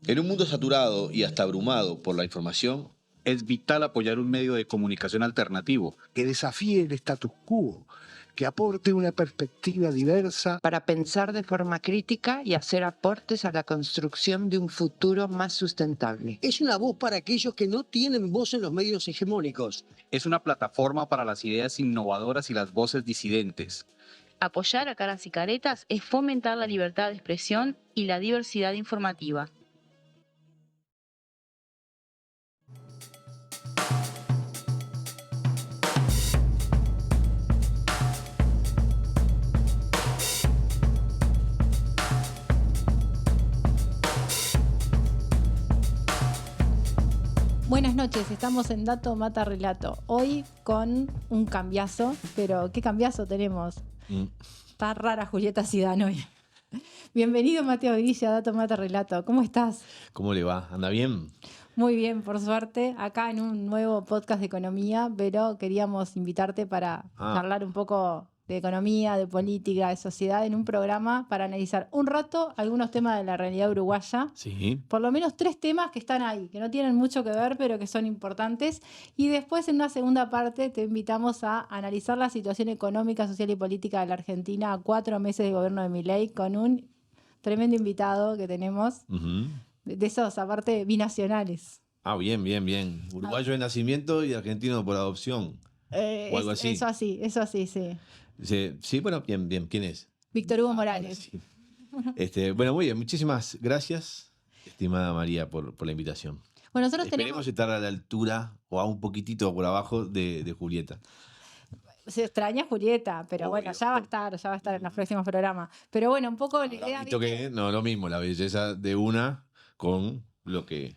En un mundo saturado y hasta abrumado por la información, es vital apoyar un medio de comunicación alternativo que desafíe el status quo, que aporte una perspectiva diversa para pensar de forma crítica y hacer aportes a la construcción de un futuro más sustentable. Es una voz para aquellos que no tienen voz en los medios hegemónicos. Es una plataforma para las ideas innovadoras y las voces disidentes. Apoyar a Caras y Caretas es fomentar la libertad de expresión y la diversidad informativa. Buenas noches, estamos en Dato Mata Relato. Hoy con un cambiazo, pero ¿qué cambiazo tenemos? Está rara Julieta Zidane hoy. Bienvenido Mateo Villa, Dato Mata Relato. ¿Cómo estás? ¿cómo le va? ¿Anda bien? Muy bien, por suerte. Acá en un nuevo podcast de economía, pero queríamos invitarte para charlar un poco de economía, de política, de sociedad, en un programa para analizar un rato algunos temas de la realidad uruguaya. Sí. Por lo menos 3 temas que están ahí, que no tienen mucho que ver, pero que son importantes. Y después, en una segunda parte, te invitamos a analizar la situación económica, social y política de la Argentina a 4 meses de gobierno de Milei, con un tremendo invitado que tenemos, de esos, aparte, binacionales. Bien. Uruguayo de nacimiento y argentino por adopción. O algo así. Eso así, sí. Sí, bueno, bien. ¿Quién es? Víctor Hugo Morales. Sí. Bueno, muy bien. Muchísimas gracias, estimada María, por la invitación. Bueno, nosotros Esperemos estar a la altura o a un poquitito por abajo de Julieta. Se extraña Julieta, pero Obvio. bueno, ya va a estar en los próximos programas. Pero bueno, un poco la idea... Que no, lo mismo, la belleza de una con lo que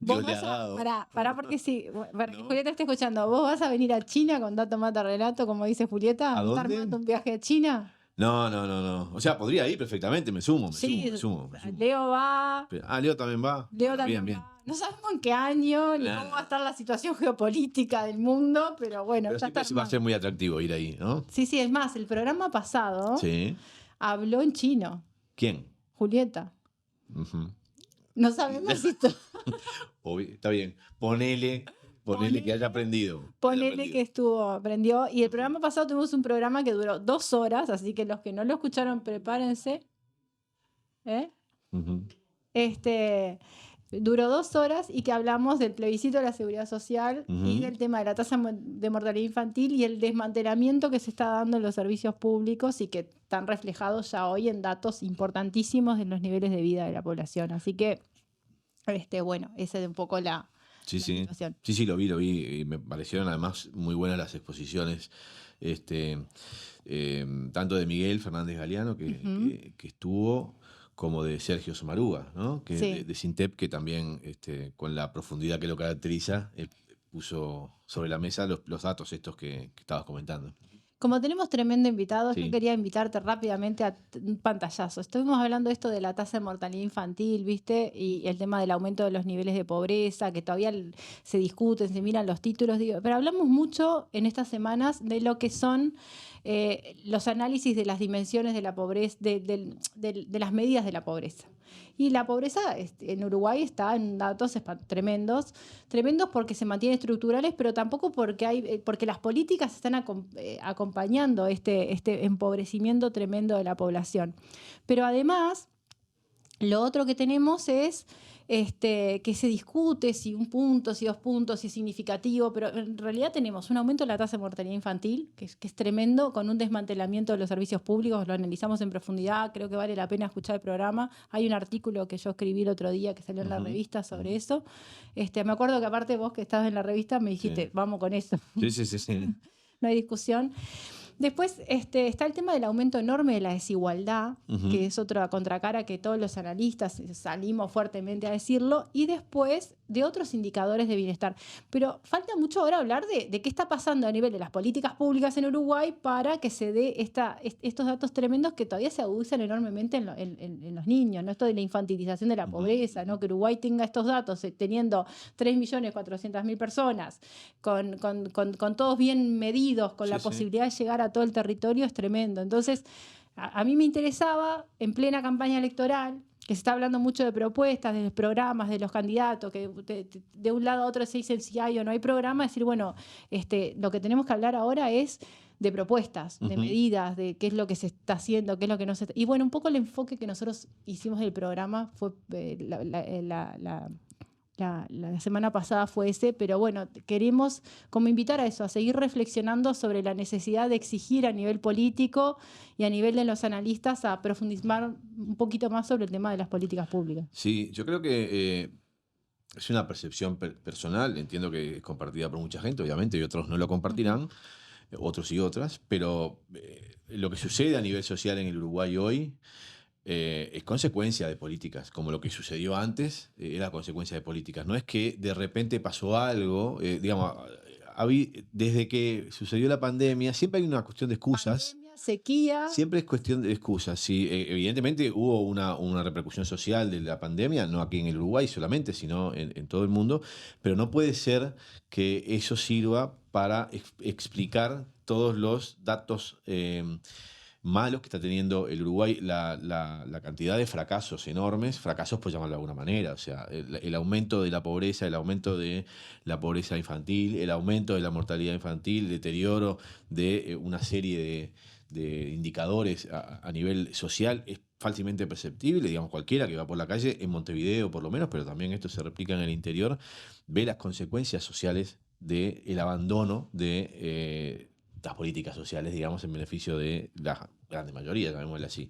Dios le ha dado. Pará, porque sí, para que ¿No? Julieta esté escuchando, ¿vos vas a venir a China con Dato Mata Relato, como dice Julieta? ¿A ¿Estás dónde? armando un viaje a China? No. O sea, podría ir perfectamente, me sumo. Leo va... Leo también va. Leo también bien. va. No sabemos en qué año, ni cómo va a estar la situación geopolítica del mundo, pero bueno, Pero ya siempre está va a armado. ser muy atractivo ir ahí, ¿no? Sí, es más, el programa pasado Sí. habló en chino, ¿Quién? Julieta. Ujú. No sabemos si esto... Está bien. Ponele que haya aprendido. Ponele que aprendió. Y el programa pasado tuvimos un programa que duró 2 horas, así que los que no lo escucharon, prepárense. Ujú. Duró 2 horas y que hablamos del plebiscito de la seguridad social y del tema de la tasa de mortalidad infantil y el desmantelamiento que se está dando en los servicios públicos y que están reflejados ya hoy en datos importantísimos en los niveles de vida de la población. Así que, bueno, esa es un poco la situación. Sí, lo vi y me parecieron además muy buenas las exposiciones, tanto de Miguel Fernández Galeano, que estuvo, como de Sergio Somarúa, ¿no? De Sintep, que también, con la profundidad que lo caracteriza, puso sobre la mesa los datos estos que estabas comentando. Como tenemos tremendo invitado, Sí. yo quería invitarte rápidamente a un pantallazo. Estuvimos hablando de esto de la tasa de mortalidad infantil, ¿viste? Y el tema del aumento de los niveles de pobreza, que todavía se discuten, se miran los títulos, pero hablamos mucho en estas semanas de lo que son los análisis de las dimensiones de la pobreza, de las medidas de la pobreza. Y la pobreza en Uruguay está en datos tremendos porque se mantienen estructurales, pero tampoco porque las políticas están acompañando este empobrecimiento tremendo de la población. Pero además, lo otro que tenemos es que se discute si 1 punto, si 2 puntos, si es significativo, pero en realidad tenemos un aumento de la tasa de mortalidad infantil, que es tremendo, con un desmantelamiento de los servicios públicos, lo analizamos en profundidad, creo que vale la pena escuchar el programa. Hay un artículo que yo escribí el otro día que salió en la revista sobre eso. Me acuerdo que aparte vos que estabas en la revista me dijiste, vamos con eso. Sí. No hay discusión. Después está el tema del aumento enorme de la desigualdad, que es otra contracara que todos los analistas salimos fuertemente a decirlo, y después de otros indicadores de bienestar. Pero falta mucho ahora hablar de qué está pasando a nivel de las políticas públicas en Uruguay para que se dé estos datos tremendos que todavía se agudizan enormemente en los niños, ¿no? Esto de la infantilización de la pobreza, ¿no? Que Uruguay tenga estos datos teniendo 3.400.000 personas, con todos bien medidos, con la posibilidad de llegar a todo el territorio, es tremendo. Entonces, a mí me interesaba, en plena campaña electoral, que se está hablando mucho de propuestas, de los programas, de los candidatos, que de un lado a otro se dicen si hay o no hay programa, decir, bueno, lo que tenemos que hablar ahora es de propuestas, de medidas, de qué es lo que se está haciendo, qué es lo que no se está... Y bueno, un poco el enfoque que nosotros hicimos del programa fue la semana pasada fue ese, pero bueno, queremos como invitar a eso, a seguir reflexionando sobre la necesidad de exigir a nivel político y a nivel de los analistas a profundizar un poquito más sobre el tema de las políticas públicas. Sí, yo creo que es una percepción personal, entiendo que es compartida por mucha gente, obviamente, y otros no lo compartirán, otros y otras, pero lo que sucede a nivel social en el Uruguay hoy es consecuencia de políticas, como lo que sucedió antes era consecuencia de políticas. No es que de repente pasó algo, digamos, desde que sucedió la pandemia, siempre hay una cuestión de excusas. Pandemia, sequía. Siempre es cuestión de excusas. Sí, evidentemente hubo una repercusión social de la pandemia, no aquí en el Uruguay solamente, sino en todo el mundo, pero no puede ser que eso sirva para explicar todos los datos malos que está teniendo el Uruguay, la cantidad de fracasos enormes, fracasos por llamarlo de alguna manera, o sea, el aumento de la pobreza, el aumento de la pobreza infantil, el aumento de la mortalidad infantil, el deterioro de una serie de indicadores a nivel social es fácilmente perceptible, digamos, cualquiera que va por la calle, en Montevideo por lo menos, pero también esto se replica en el interior, ve las consecuencias sociales del abandono de las políticas sociales, digamos, en beneficio de la grande mayoría, llamémosla así.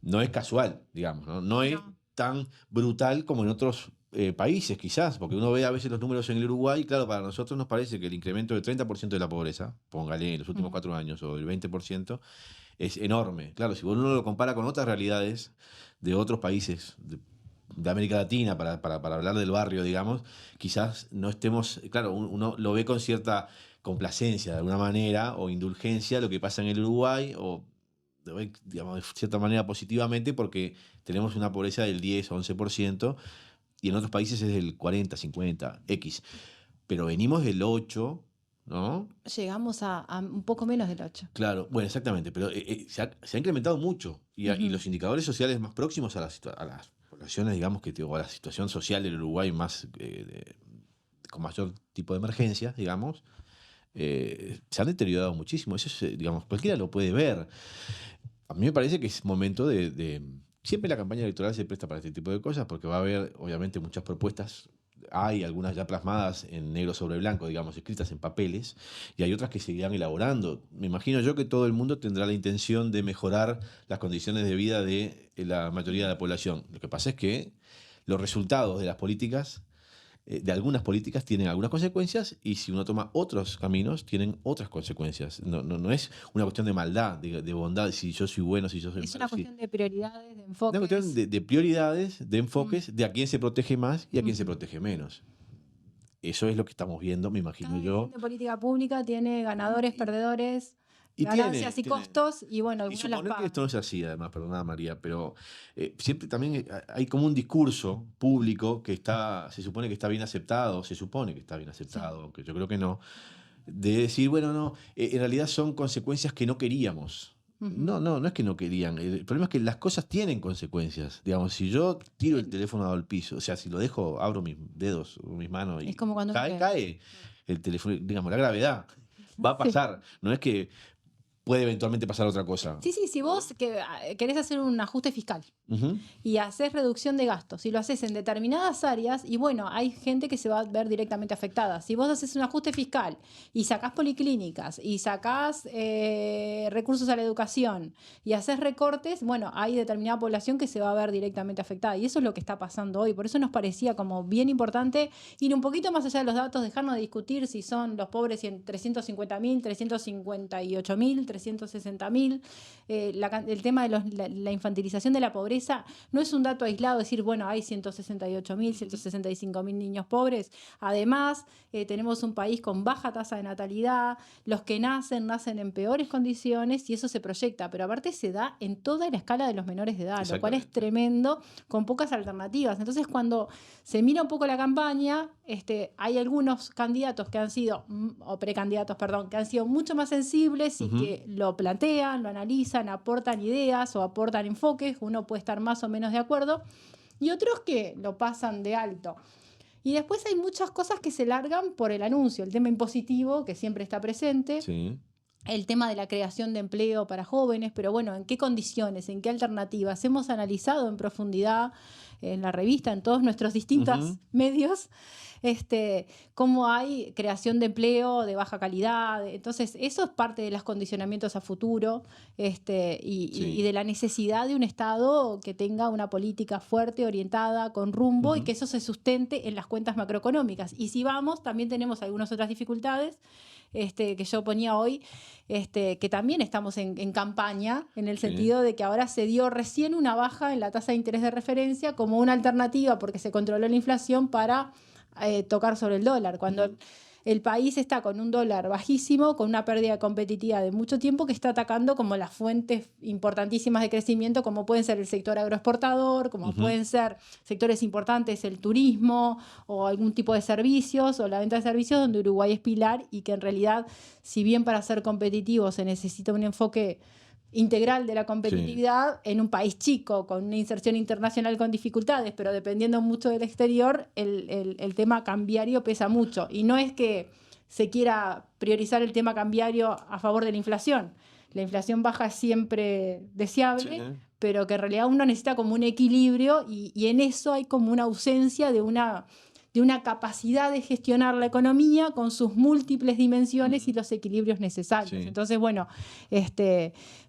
No es casual, digamos, no es tan brutal como en otros países, quizás, porque uno ve a veces los números en el Uruguay, claro, para nosotros nos parece que el incremento del 30% de la pobreza, póngale en los últimos 4 años, o del 20%, es enorme. Claro, si uno lo compara con otras realidades de otros países, de América Latina, para hablar del barrio, digamos, quizás no estemos, claro, uno lo ve con cierta complacencia de alguna manera o indulgencia lo que pasa en el Uruguay o digamos, de cierta manera positivamente porque tenemos una pobreza del 10 o 11% y en otros países es del 40, 50, X. Pero venimos del 8, ¿no? Llegamos a un poco menos del 8. Claro, bueno, exactamente, pero se ha incrementado mucho y los indicadores sociales más próximos a las poblaciones, digamos, o a la situación social del Uruguay más con mayor tipo de emergencia, digamos, se han deteriorado muchísimo. Eso es, digamos, cualquiera lo puede ver. A mí me parece que es momento de... Siempre la campaña electoral se presta para este tipo de cosas porque va a haber, obviamente, muchas propuestas. Hay algunas ya plasmadas en negro sobre blanco, digamos, escritas en papeles, y hay otras que se irán elaborando. Me imagino yo que todo el mundo tendrá la intención de mejorar las condiciones de vida de la mayoría de la población. Lo que pasa es que los resultados de las políticas de algunas políticas tienen algunas consecuencias y si uno toma otros caminos tienen otras consecuencias. No es una cuestión de maldad, de bondad, si yo soy bueno, si yo soy malo. Es una cuestión de prioridades, de enfoques. Es una cuestión de prioridades, de enfoques, de a quién se protege más y a quién se protege menos. Eso es lo que estamos viendo, me imagino Cada yo. decisión de política pública tiene ganadores, perdedores, Y ganancias y tiene- costos, y bueno, Y algunos las suponer que pagan. esto no es así, además, perdonada María, pero siempre también hay como un discurso público que se supone que está bien aceptado, aunque yo creo que no, de decir, bueno, no, en realidad son consecuencias que no queríamos. No es que no querían. El problema es que las cosas tienen consecuencias. Digamos, si yo tiro el teléfono al piso, o sea, si lo dejo, abro mis dedos o mis manos y Es como cuando cae el teléfono, digamos, la gravedad va a pasar. No es que puede eventualmente pasar otra cosa. Sí, si vos querés hacer un ajuste fiscal Ujú. y haces reducción de gastos, si lo haces en determinadas áreas, y bueno, hay gente que se va a ver directamente afectada. Si vos haces un ajuste fiscal y sacás policlínicas y sacás recursos a la educación y haces recortes, bueno, hay determinada población que se va a ver directamente afectada. Y eso es lo que está pasando hoy. Por eso nos parecía como bien importante ir un poquito más allá de los datos, dejarnos de discutir si son los pobres 350.000, 358.000, 360.000. El tema de la infantilización de la pobreza no es un dato aislado, decir, bueno, hay 168.000, 165.000 niños pobres. Además, tenemos un país con baja tasa de natalidad, los que nacen en peores condiciones y eso se proyecta, pero aparte se da en toda la escala de los menores de edad, lo cual es tremendo, con pocas alternativas. Entonces, cuando se mira un poco la campaña, hay algunos candidatos que han sido, o precandidatos, perdón, que han sido mucho más sensibles y que lo plantean, lo analizan, aportan ideas o aportan enfoques, uno puede estar más o menos de acuerdo, y otros que lo pasan de alto. Y después hay muchas cosas que se largan por el anuncio, el tema impositivo, que siempre está presente, Sí. el tema de la creación de empleo para jóvenes, pero bueno, ¿en qué condiciones, en qué alternativas? Hemos analizado en profundidad en la revista, en todos nuestros distintos medios, cómo hay creación de empleo de baja calidad. Entonces, eso es parte de los condicionamientos a futuro y de la necesidad de un Estado que tenga una política fuerte, orientada, con rumbo, y que eso se sustente en las cuentas macroeconómicas. Y si vamos, también tenemos algunas otras dificultades que yo ponía hoy, que también estamos en campaña, en el sentido de que ahora se dio recién una baja en la tasa de interés de referencia como una alternativa, porque se controló la inflación, para tocar sobre el dólar, cuando el país está con un dólar bajísimo, con una pérdida competitiva de mucho tiempo, que está atacando como las fuentes importantísimas de crecimiento, como pueden ser el sector agroexportador, como pueden ser sectores importantes, el turismo o algún tipo de servicios o la venta de servicios, donde Uruguay es pilar, y que en realidad, si bien para ser competitivo se necesita un enfoque integral de la competitividad en un país chico, con una inserción internacional con dificultades, pero dependiendo mucho del exterior, el tema cambiario pesa mucho. Y no es que se quiera priorizar el tema cambiario a favor de la inflación. La inflación baja es siempre deseable, pero que en realidad uno necesita como un equilibrio, y en eso hay como una ausencia de una capacidad de gestionar la economía con sus múltiples dimensiones y los equilibrios necesarios. Entonces, bueno,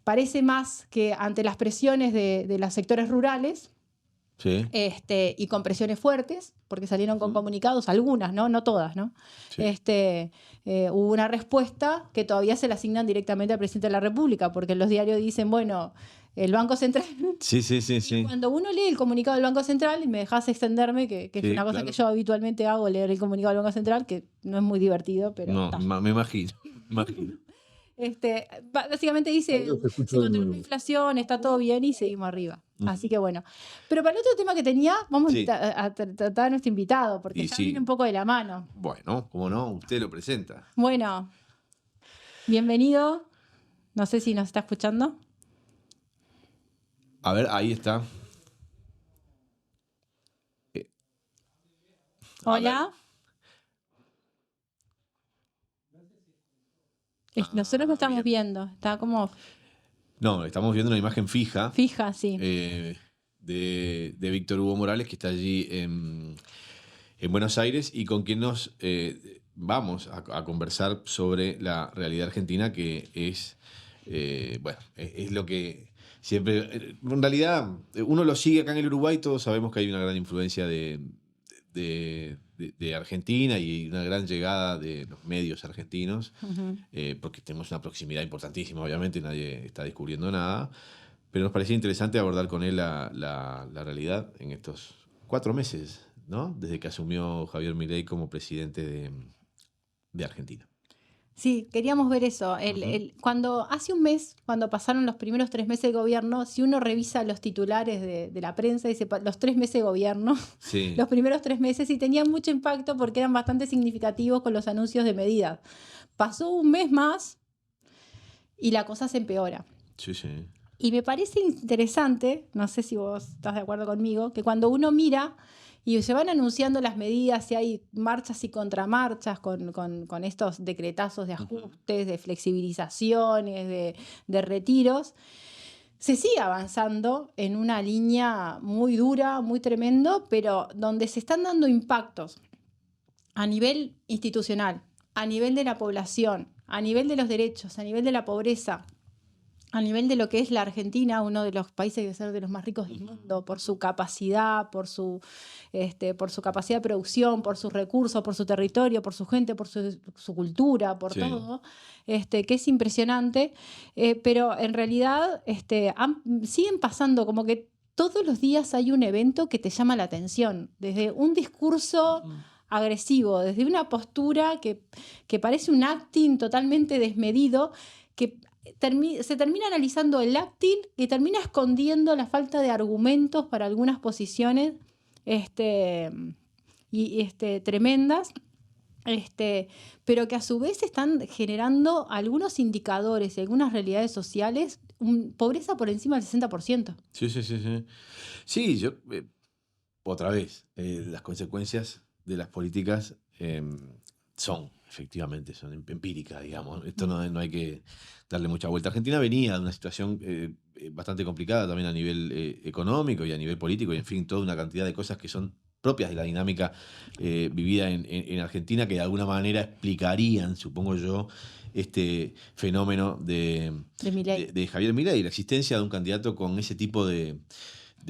parece más que ante las presiones de los sectores rurales, y con presiones fuertes, porque salieron con comunicados, algunas, no todas, ¿no? Hubo una respuesta que todavía se la asignan directamente al presidente de la República, porque en los diarios dicen, bueno, el Banco Central. Y cuando uno lee el comunicado del Banco Central, y me dejas extenderme, que es una cosa que yo habitualmente hago, leer el comunicado del Banco Central, que no es muy divertido, pero no, me imagino. Básicamente dice, se controla la inflación, está todo bien y seguimos arriba. Así que bueno. Pero para el otro tema que tenía, vamos a tratar a nuestro invitado, porque ya viene un poco de la mano. Bueno, cómo no, usted lo presenta. Bueno, bienvenido. No sé si nos está escuchando. A ver, ahí está. Hola. Nosotros lo estamos viendo. Está como... No, estamos viendo una imagen fija. Fija, sí. De Víctor Hugo Morales, que está allí en Buenos Aires, y con quien nos vamos a conversar sobre la realidad argentina, que es, es lo que siempre... En realidad, uno lo sigue acá en el Uruguay, todos sabemos que hay una gran influencia de Argentina y una gran llegada de los medios argentinos, porque tenemos una proximidad importantísima, obviamente, nadie está descubriendo nada, pero nos parecía interesante abordar con él la realidad en estos 4 meses, ¿no? Desde que asumió Javier Milei como presidente de Argentina. Sí, queríamos ver eso. Cuando hace un mes, cuando pasaron los primeros 3 meses de gobierno, si uno revisa los titulares de la prensa, dice los 3 meses de gobierno, los primeros 3 meses, y tenían mucho impacto porque eran bastante significativos con los anuncios de medidas. Pasó un mes más y la cosa se empeora. Y me parece interesante, no sé si vos estás de acuerdo conmigo, que cuando uno mira y se van anunciando las medidas, si hay marchas y contramarchas con estos decretazos de ajustes, de flexibilizaciones, de retiros, se sigue avanzando en una línea muy dura, muy tremendo, pero donde se están dando impactos a nivel institucional, a nivel de la población, a nivel de los derechos, a nivel de la pobreza, a nivel de lo que es la Argentina, uno de los países que debe ser de los más ricos del mundo, por su capacidad, por su capacidad de producción, por sus recursos, por su territorio, por su gente, por su cultura, por todo, que es impresionante, pero en realidad siguen pasando como que todos los días hay un evento que te llama la atención, desde un discurso agresivo, desde una postura que parece un acting totalmente desmedido, que se termina analizando el acting, que termina escondiendo la falta de argumentos para algunas posiciones tremendas, Pero que a su vez están generando algunos indicadores y algunas realidades sociales, pobreza por encima del 60%. Sí, sí, sí, sí. Sí, yo, otra vez, las consecuencias de las políticas efectivamente, son empíricas, digamos. Esto no hay que darle mucha vuelta. Argentina venía de una situación bastante complicada también a nivel económico y a nivel político, y en fin, toda una cantidad de cosas que son propias de la dinámica vivida en Argentina, que de alguna manera explicarían, supongo yo, este fenómeno de Javier Milei y la existencia de un candidato con ese tipo de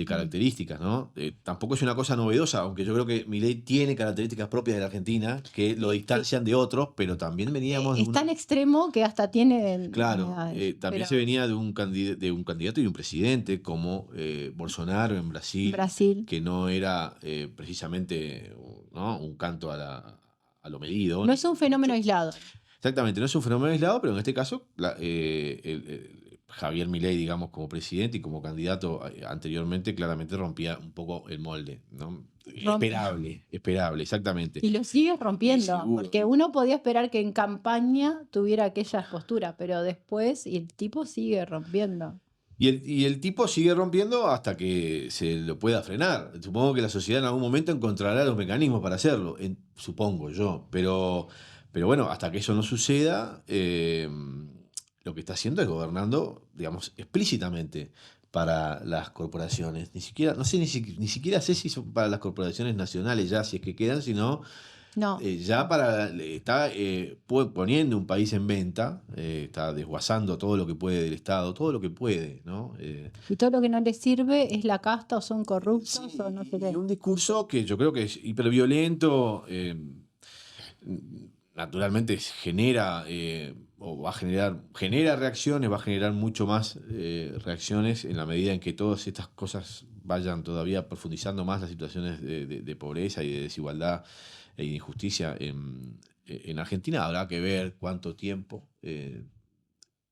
características, ¿no? Tampoco es una cosa novedosa, aunque yo creo que Milei tiene características propias de la Argentina que lo distancian de otros, pero también veníamos de Es tan extremo que hasta tiene... Claro, también se venía de un candidato y un presidente como Bolsonaro en Brasil, que no era precisamente, ¿no?, un canto a lo medido. No es un fenómeno aislado. Exactamente, no es un fenómeno aislado, pero en este caso Javier Milei, digamos, como presidente y como candidato anteriormente, claramente rompía un poco el molde, ¿no? Esperable, exactamente. Y lo sigue rompiendo, porque uno podía esperar que en campaña tuviera aquella postura, pero después el tipo sigue rompiendo. Y el tipo sigue rompiendo hasta que se lo pueda frenar. Supongo que la sociedad en algún momento encontrará los mecanismos para hacerlo, supongo yo, pero bueno, hasta que eso no suceda, lo que está haciendo es gobernando, digamos, explícitamente para las corporaciones. Ni siquiera, no sé, ni siquiera sé si son para las corporaciones nacionales ya, si es que quedan, sino ya está poniendo un país en venta, está desguazando todo lo que puede del Estado, todo lo que puede, ¿no? Y todo lo que no le sirve es la casta o son corruptos o no sé qué. Y un discurso que yo creo que es hiperviolento, naturalmente genera o va a genera reacciones, va a generar mucho más reacciones en la medida en que todas estas cosas vayan todavía profundizando más las situaciones de pobreza y de desigualdad e injusticia en Argentina. Habrá que ver cuánto tiempo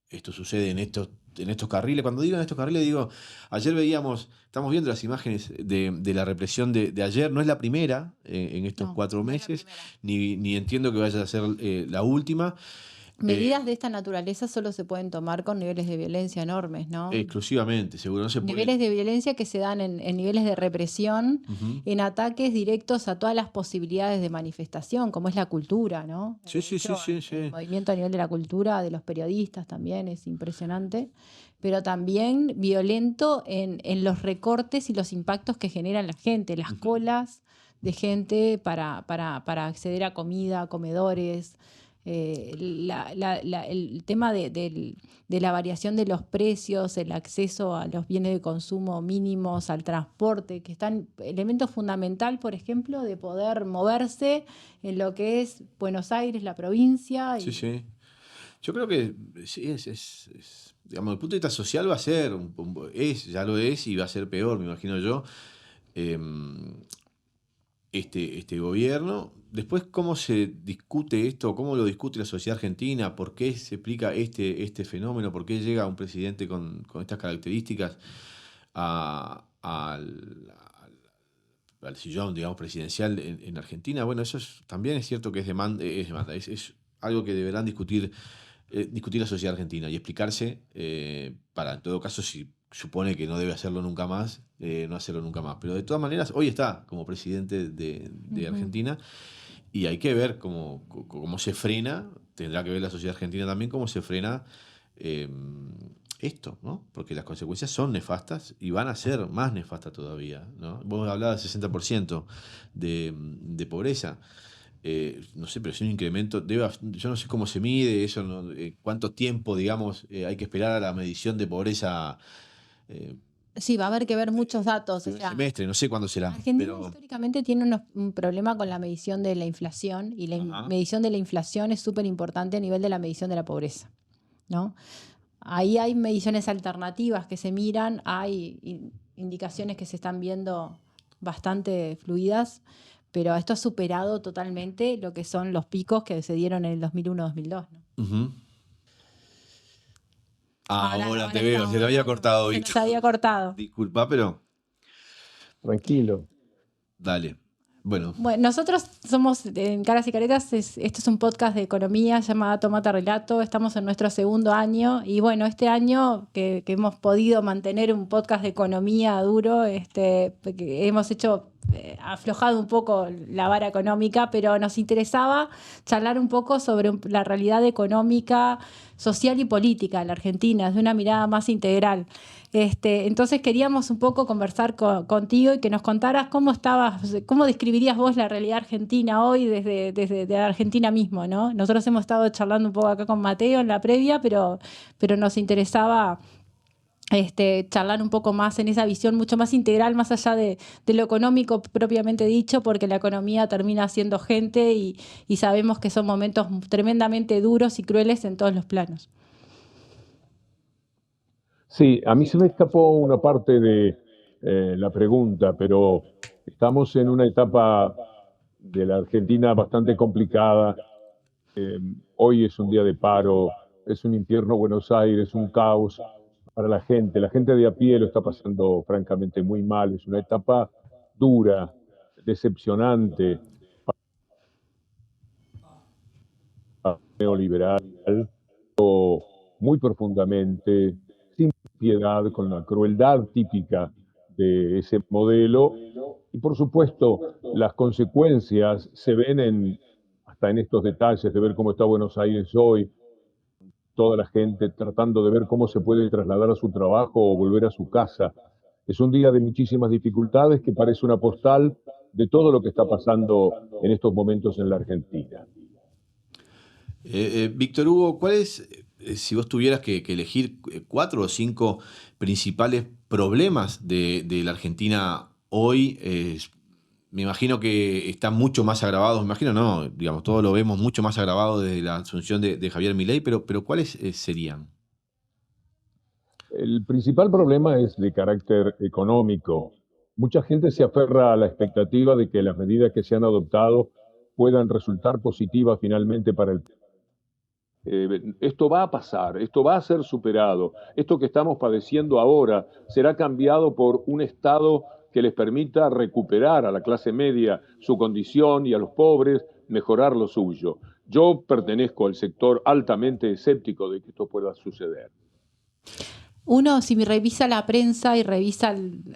esto sucede en estos carriles. Cuando digo en estos carriles, digo, ayer estamos viendo las imágenes de la represión de ayer, no es la primera en estos 4 meses, ni entiendo que vaya a ser la última. Medidas de esta naturaleza solo se pueden tomar con niveles de violencia enormes, ¿no? Exclusivamente, seguro. No se puede. Niveles de violencia que se dan en niveles de represión, en ataques directos a todas las posibilidades de manifestación, como es la cultura, ¿no? Sí. El movimiento a nivel de la cultura, de los periodistas también es impresionante, pero también violento en los recortes y los impactos que generan la gente, las colas de gente para acceder a comida, a comedores. El tema de la variación de los precios, el acceso a los bienes de consumo mínimos, al transporte, que están elemento fundamental, por ejemplo, de poder moverse en lo que es Buenos Aires, la provincia. Sí. Yo creo que sí, digamos, desde el punto de vista social va a ser, ya lo es y va a ser peor, me imagino yo. Este gobierno. Después, ¿cómo se discute esto? ¿Cómo lo discute la sociedad argentina? ¿Por qué se explica este fenómeno? ¿Por qué llega un presidente con estas características al sillón, digamos, presidencial en Argentina? Bueno, eso también es cierto que es demanda, es algo que deberán discutir la sociedad argentina y explicarse para, en todo caso, si supone que no debe hacerlo nunca más, no hacerlo nunca más. Pero de todas maneras, hoy está como presidente de Argentina y hay que ver cómo se frena, tendrá que ver la sociedad argentina también cómo se frena esto, ¿no? Porque las consecuencias son nefastas y van a ser más nefastas todavía, ¿no? Vos hablabas del 60% de pobreza. No sé, pero es un incremento, yo no sé cómo se mide eso, ¿no? Cuánto tiempo, digamos, hay que esperar a la medición de pobreza. Sí, va a haber que ver muchos datos. Un semestre, no sé cuándo será. Argentina históricamente tiene un problema con la medición de la inflación y la medición de la inflación es súper importante a nivel de la medición de la pobreza, ¿no? Ahí hay mediciones alternativas que se miran, hay indicaciones que se están viendo bastante fluidas, pero esto ha superado totalmente lo que son los picos que se dieron en el 2001-2002, ¿no? Ahora te veo, se te había cortado, Víctor. Se había cortado. Disculpa, pero... Tranquilo. Dale. Bueno, Nosotros somos en Caras y Caretas, esto es un podcast de economía llamado Tomata Relato, estamos en nuestro segundo año y bueno, este año que hemos podido mantener un podcast de economía duro, que hemos hecho aflojado un poco la vara económica, pero nos interesaba charlar un poco sobre la realidad económica, social y política de la Argentina, desde una mirada más integral. Entonces queríamos un poco conversar contigo y que nos contaras cómo describirías vos la realidad argentina hoy desde Argentina mismo, ¿no? Nosotros hemos estado charlando un poco acá con Mateo en la previa, pero nos interesaba charlar un poco más en esa visión mucho más integral, más allá de lo económico propiamente dicho, porque la economía termina siendo gente y sabemos que son momentos tremendamente duros y crueles en todos los planos. Sí, a mí se me escapó una parte de la pregunta, pero estamos en una etapa de la Argentina bastante complicada. Hoy es un día de paro, es un infierno Buenos Aires, un caos para la gente. La gente de a pie lo está pasando francamente muy mal. Es una etapa dura, decepcionante, neoliberal, muy profundamente, sin piedad, con la crueldad típica de ese modelo. Y por supuesto, las consecuencias se ven hasta en estos detalles de ver cómo está Buenos Aires hoy, toda la gente tratando de ver cómo se puede trasladar a su trabajo o volver a su casa. Es un día de muchísimas dificultades que parece una postal de todo lo que está pasando en estos momentos en la Argentina. Víctor Hugo, ¿cuáles, si vos tuvieras que elegir 4 o 5 principales problemas de la Argentina hoy? Me imagino que están mucho más agravados, me imagino no, digamos, todo lo vemos mucho más agravado desde la asunción de Javier Milei, pero ¿cuáles serían? El principal problema es de carácter económico. Mucha gente se aferra a la expectativa de que las medidas que se han adoptado puedan resultar positivas finalmente para el país. Esto va a pasar, esto va a ser superado. Esto que estamos padeciendo ahora será cambiado por un Estado que les permita recuperar a la clase media su condición y a los pobres mejorar lo suyo. Yo pertenezco al sector altamente escéptico de que esto pueda suceder. Uno, si revisa la prensa y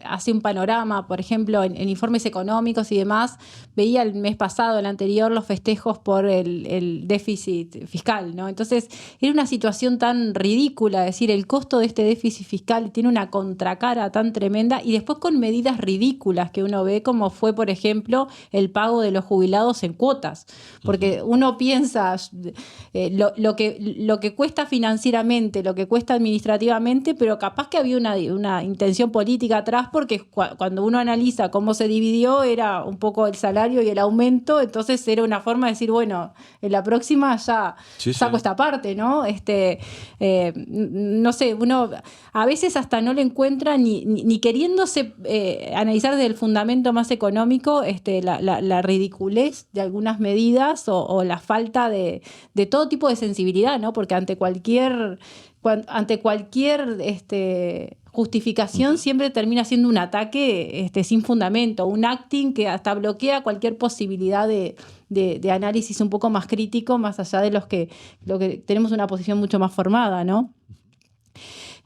hace un panorama, por ejemplo, en informes económicos y demás, veía el mes pasado, el anterior, los festejos por el déficit fiscal, ¿no? Entonces, era una situación tan ridícula, es decir, el costo de este déficit fiscal tiene una contracara tan tremenda y después con medidas ridículas que uno ve, como fue, por ejemplo, el pago de los jubilados en cuotas. Porque uno piensa lo que cuesta financieramente, lo que cuesta administrativamente, pero capaz que había una intención política atrás, porque cuando uno analiza cómo se dividió, era un poco el salario y el aumento, entonces era una forma de decir, bueno, en la próxima ya saco esta parte, ¿no? No sé, uno a veces hasta no le encuentra ni queriéndose analizar desde el fundamento más económico la ridiculez de algunas medidas o la falta de todo tipo de sensibilidad, ¿no? Porque ante cualquier justificación siempre termina siendo un ataque sin fundamento, un acting que hasta bloquea cualquier posibilidad de análisis un poco más crítico, más allá de lo que tenemos una posición mucho más formada, ¿no?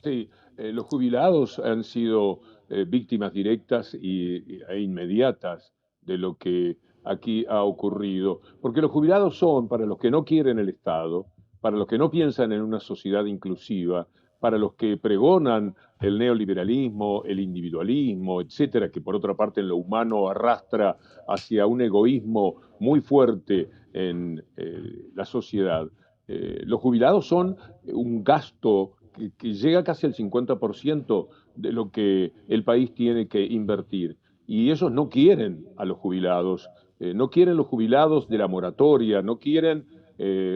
Sí, los jubilados han sido víctimas directas e inmediatas de lo que aquí ha ocurrido, porque los jubilados son, para los que no quieren el Estado, para los que no piensan en una sociedad inclusiva, para los que pregonan el neoliberalismo, el individualismo, etcétera, que por otra parte en lo humano arrastra hacia un egoísmo muy fuerte en la sociedad. Los jubilados son un gasto que llega casi al 50% de lo que el país tiene que invertir. Y ellos no quieren a los jubilados, no quieren los jubilados de la moratoria, no quieren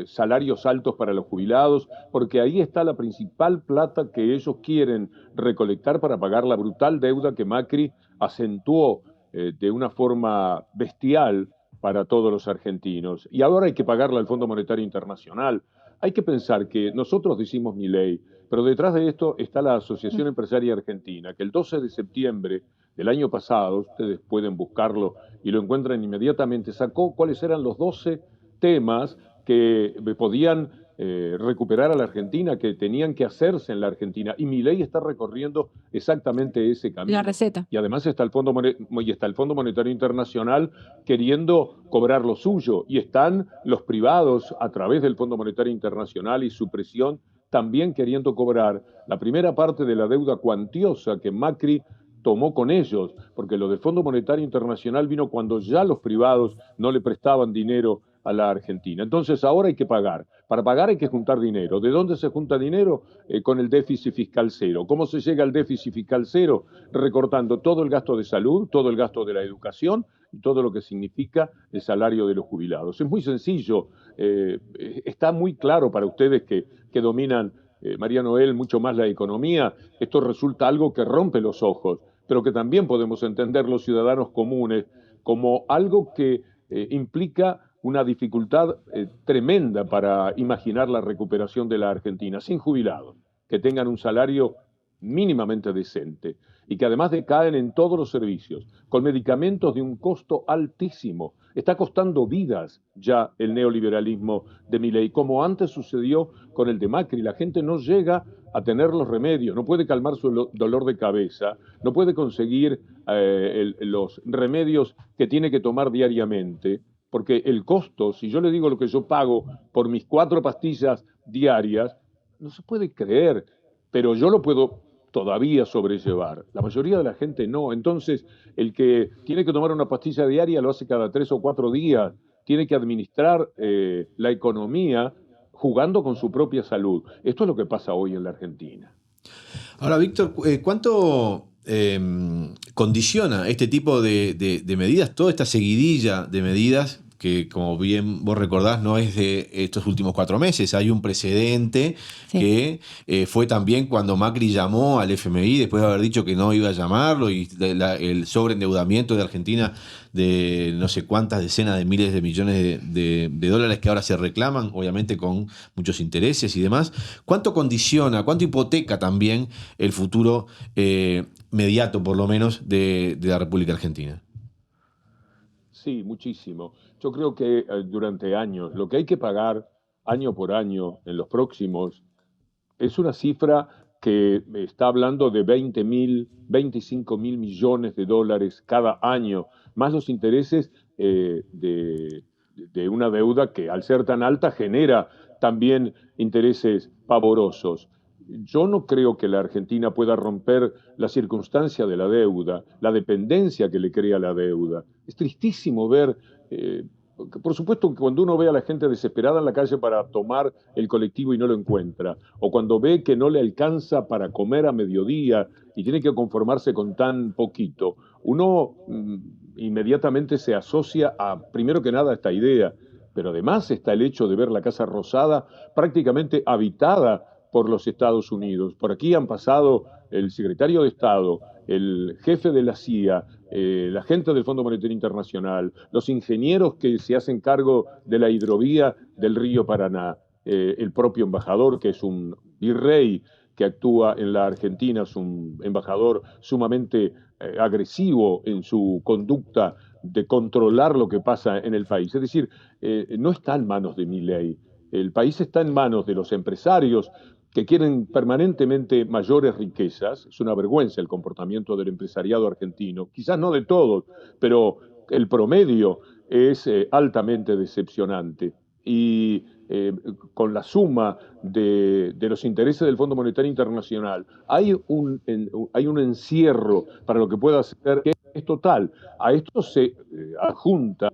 salarios altos para los jubilados, porque ahí está la principal plata que ellos quieren recolectar para pagar la brutal deuda que Macri acentuó de una forma bestial para todos los argentinos. Y ahora hay que pagarla al Fondo Monetario Internacional. Hay que pensar que nosotros decimos Milei, pero detrás de esto está la Asociación Empresaria Argentina, que el 12 de septiembre del año pasado, ustedes pueden buscarlo y lo encuentran inmediatamente, sacó cuáles eran los 12 temas que podían recuperar a la Argentina, que tenían que hacerse en la Argentina. Y Milei está recorriendo exactamente ese camino. La receta. Y además está el Fondo Monetario Internacional queriendo cobrar lo suyo. Y están los privados a través del Fondo Monetario Internacional y su presión también queriendo cobrar la primera parte de la deuda cuantiosa que Macri tomó con ellos, porque lo del Fondo Monetario Internacional vino cuando ya los privados no le prestaban dinero a la Argentina. Entonces ahora hay que pagar. Para pagar hay que juntar dinero. ¿De dónde se junta dinero? Con el déficit fiscal cero. ¿Cómo se llega al déficit fiscal cero? Recortando todo el gasto de salud, todo el gasto de la educación y todo lo que significa el salario de los jubilados. Es muy sencillo. Está muy claro para ustedes que dominan, María Noel, mucho más la economía. Esto resulta algo que rompe los ojos, pero que también podemos entender los ciudadanos comunes como algo que implica una dificultad tremenda para imaginar la recuperación de la Argentina, sin jubilados, que tengan un salario mínimamente decente y que además decaen en todos los servicios, con medicamentos de un costo altísimo. Está costando vidas ya el neoliberalismo de Milei, como antes sucedió con el de Macri. La gente no llega a tener los remedios, no puede calmar su dolor de cabeza, no puede conseguir los remedios que tiene que tomar diariamente, porque el costo, si yo le digo lo que yo pago por mis 4 pastillas diarias, no se puede creer, pero yo lo puedo todavía sobrellevar. La mayoría de la gente no. Entonces, el que tiene que tomar una pastilla diaria lo hace cada 3 o 4 días. Tiene que administrar la economía jugando con su propia salud. Esto es lo que pasa hoy en la Argentina. Ahora, Víctor, ¿cuánto condiciona este tipo de medidas, toda esta seguidilla de medidas que, como bien vos recordás, no es de estos últimos 4 meses? Hay un precedente que fue también cuando Macri llamó al FMI después de haber dicho que no iba a llamarlo, y el sobreendeudamiento de Argentina de no sé cuántas decenas de miles de millones de dólares que ahora se reclaman, obviamente con muchos intereses y demás. ¿Cuánto condiciona, cuánto hipoteca también el futuro mediato, por lo menos, de la República Argentina? Sí, muchísimo. Yo creo que durante años, lo que hay que pagar año por año en los próximos es una cifra que está hablando de 25 mil millones de dólares cada año, más los intereses de una deuda que, al ser tan alta, genera también intereses pavorosos. Yo no creo que la Argentina pueda romper la circunstancia de la deuda, la dependencia que le crea la deuda. Es tristísimo ver, por supuesto, que cuando uno ve a la gente desesperada en la calle para tomar el colectivo y no lo encuentra, o cuando ve que no le alcanza para comer a mediodía y tiene que conformarse con tan poquito, uno inmediatamente se asocia primero que nada, a esta idea, pero además está el hecho de ver la Casa Rosada prácticamente habitada por los Estados Unidos. Por aquí han pasado el secretario de Estado, el jefe de la CIA, la gente del Fondo Monetario Internacional, los ingenieros que se hacen cargo de la hidrovía del río Paraná, el propio embajador, que es un virrey que actúa en la Argentina, es un embajador sumamente agresivo en su conducta de controlar lo que pasa en el país. Es decir, no está en manos de Milei. El país está en manos de los empresarios que quieren permanentemente mayores riquezas. Es una vergüenza el comportamiento del empresariado argentino, quizás no de todos, pero el promedio es altamente decepcionante. Y con la suma de los intereses del Fondo Monetario Internacional, hay un encierro para lo que pueda ser, que es total. A esto se adjunta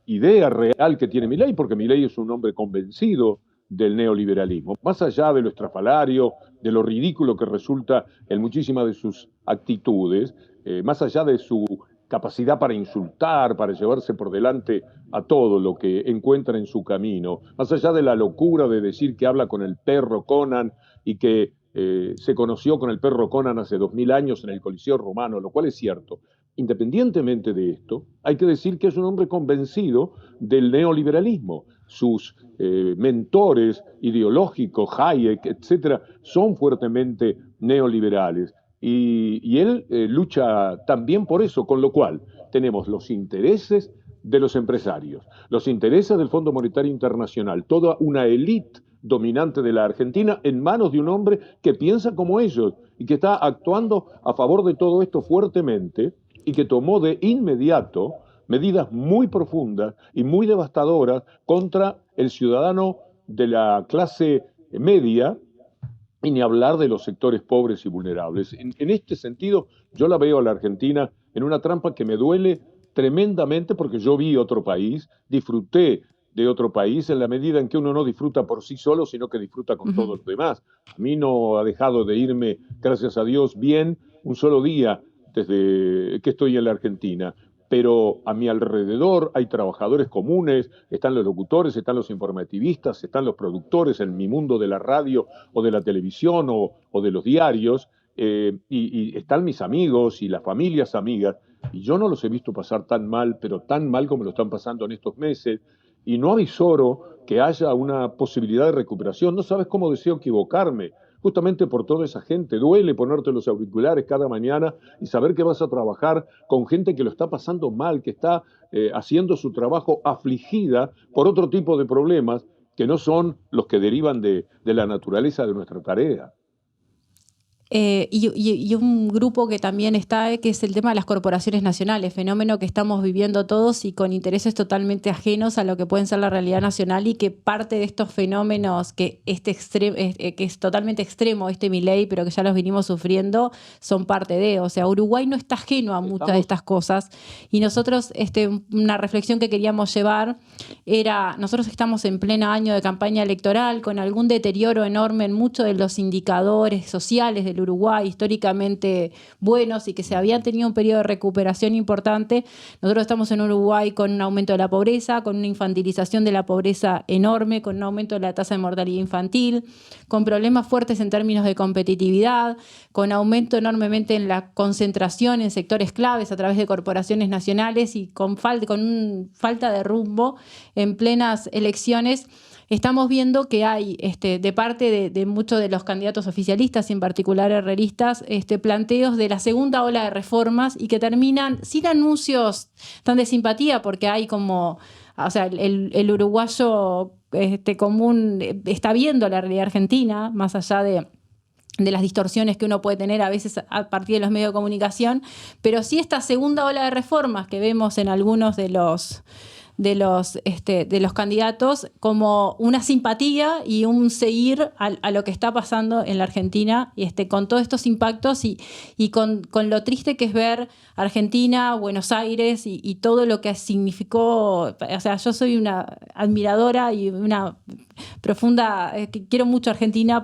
idea real que tiene Milei, porque Milei es un hombre convencido del neoliberalismo, más allá de lo estrafalario, de lo ridículo que resulta en muchísimas de sus actitudes, más allá de su capacidad para insultar, para llevarse por delante a todo lo que encuentra en su camino, más allá de la locura de decir que habla con el perro Conan y que se conoció con el perro Conan hace 2000 años en el Coliseo Romano, lo cual es cierto. Independientemente de esto, hay que decir que es un hombre convencido del neoliberalismo. Sus mentores ideológicos, Hayek, etcétera, son fuertemente neoliberales. y él lucha también por eso, con lo cual tenemos los intereses de los empresarios, los intereses del Fondo Monetario Internacional, toda una élite dominante de la Argentina en manos de un hombre que piensa como ellos y que está actuando a favor de todo esto fuertemente y que tomó de inmediato medidas muy profundas y muy devastadoras contra el ciudadano de la clase media, y ni hablar de los sectores pobres y vulnerables. En este sentido, yo la veo a la Argentina en una trampa que me duele tremendamente, porque yo vi otro país, disfruté de otro país en la medida en que uno no disfruta por sí solo, sino que disfruta con todos los demás. A mí no ha dejado de irme, gracias a Dios, bien un solo día desde que estoy en la Argentina. Pero a mi alrededor hay trabajadores comunes, están los locutores, están los informativistas, están los productores en mi mundo de la radio o de la televisión o de los diarios, y están mis amigos y las familias amigas, y yo no los he visto pasar tan mal, pero tan mal como lo están pasando en estos meses, y no avisoro que haya una posibilidad de recuperación. No sabes cómo deseo equivocarme, justamente por toda esa gente. Duele ponerte los auriculares cada mañana y saber que vas a trabajar con gente que lo está pasando mal, que está haciendo su trabajo afligida por otro tipo de problemas que no son los que derivan de la naturaleza de nuestra tarea. Y un grupo que también está, que es el tema de las corporaciones nacionales, fenómeno que estamos viviendo todos y con intereses totalmente ajenos a lo que pueden ser la realidad nacional, y que parte de estos fenómenos que es totalmente extremo, Milei, pero que ya los venimos sufriendo, son parte de. O sea, Uruguay no está ajeno a muchas de estas cosas, y nosotros, una reflexión que queríamos llevar era, nosotros estamos en pleno año de campaña electoral, con algún deterioro enorme en muchos de los indicadores sociales del Uruguay, históricamente buenos y que se habían tenido un periodo de recuperación importante. Nosotros estamos en Uruguay con un aumento de la pobreza, con una infantilización de la pobreza enorme, con un aumento de la tasa de mortalidad infantil, con problemas fuertes en términos de competitividad, con aumento enormemente en la concentración en sectores claves a través de corporaciones nacionales, y con falta de rumbo en plenas elecciones. Estamos viendo que hay, de parte de muchos de los candidatos oficialistas, y en particular herreristas, planteos de la segunda ola de reformas, y que terminan sin anuncios tan de simpatía, porque hay como, o sea, el uruguayo común está viendo la realidad argentina, más allá de las distorsiones que uno puede tener a veces a partir de los medios de comunicación, pero sí esta segunda ola de reformas que vemos en algunos de los candidatos, como una simpatía y un seguir a lo que está pasando en la Argentina, y con todos estos impactos y con lo triste que es ver Argentina, Buenos Aires y todo lo que significó. O sea, yo soy una admiradora y una profunda, que quiero mucho a Argentina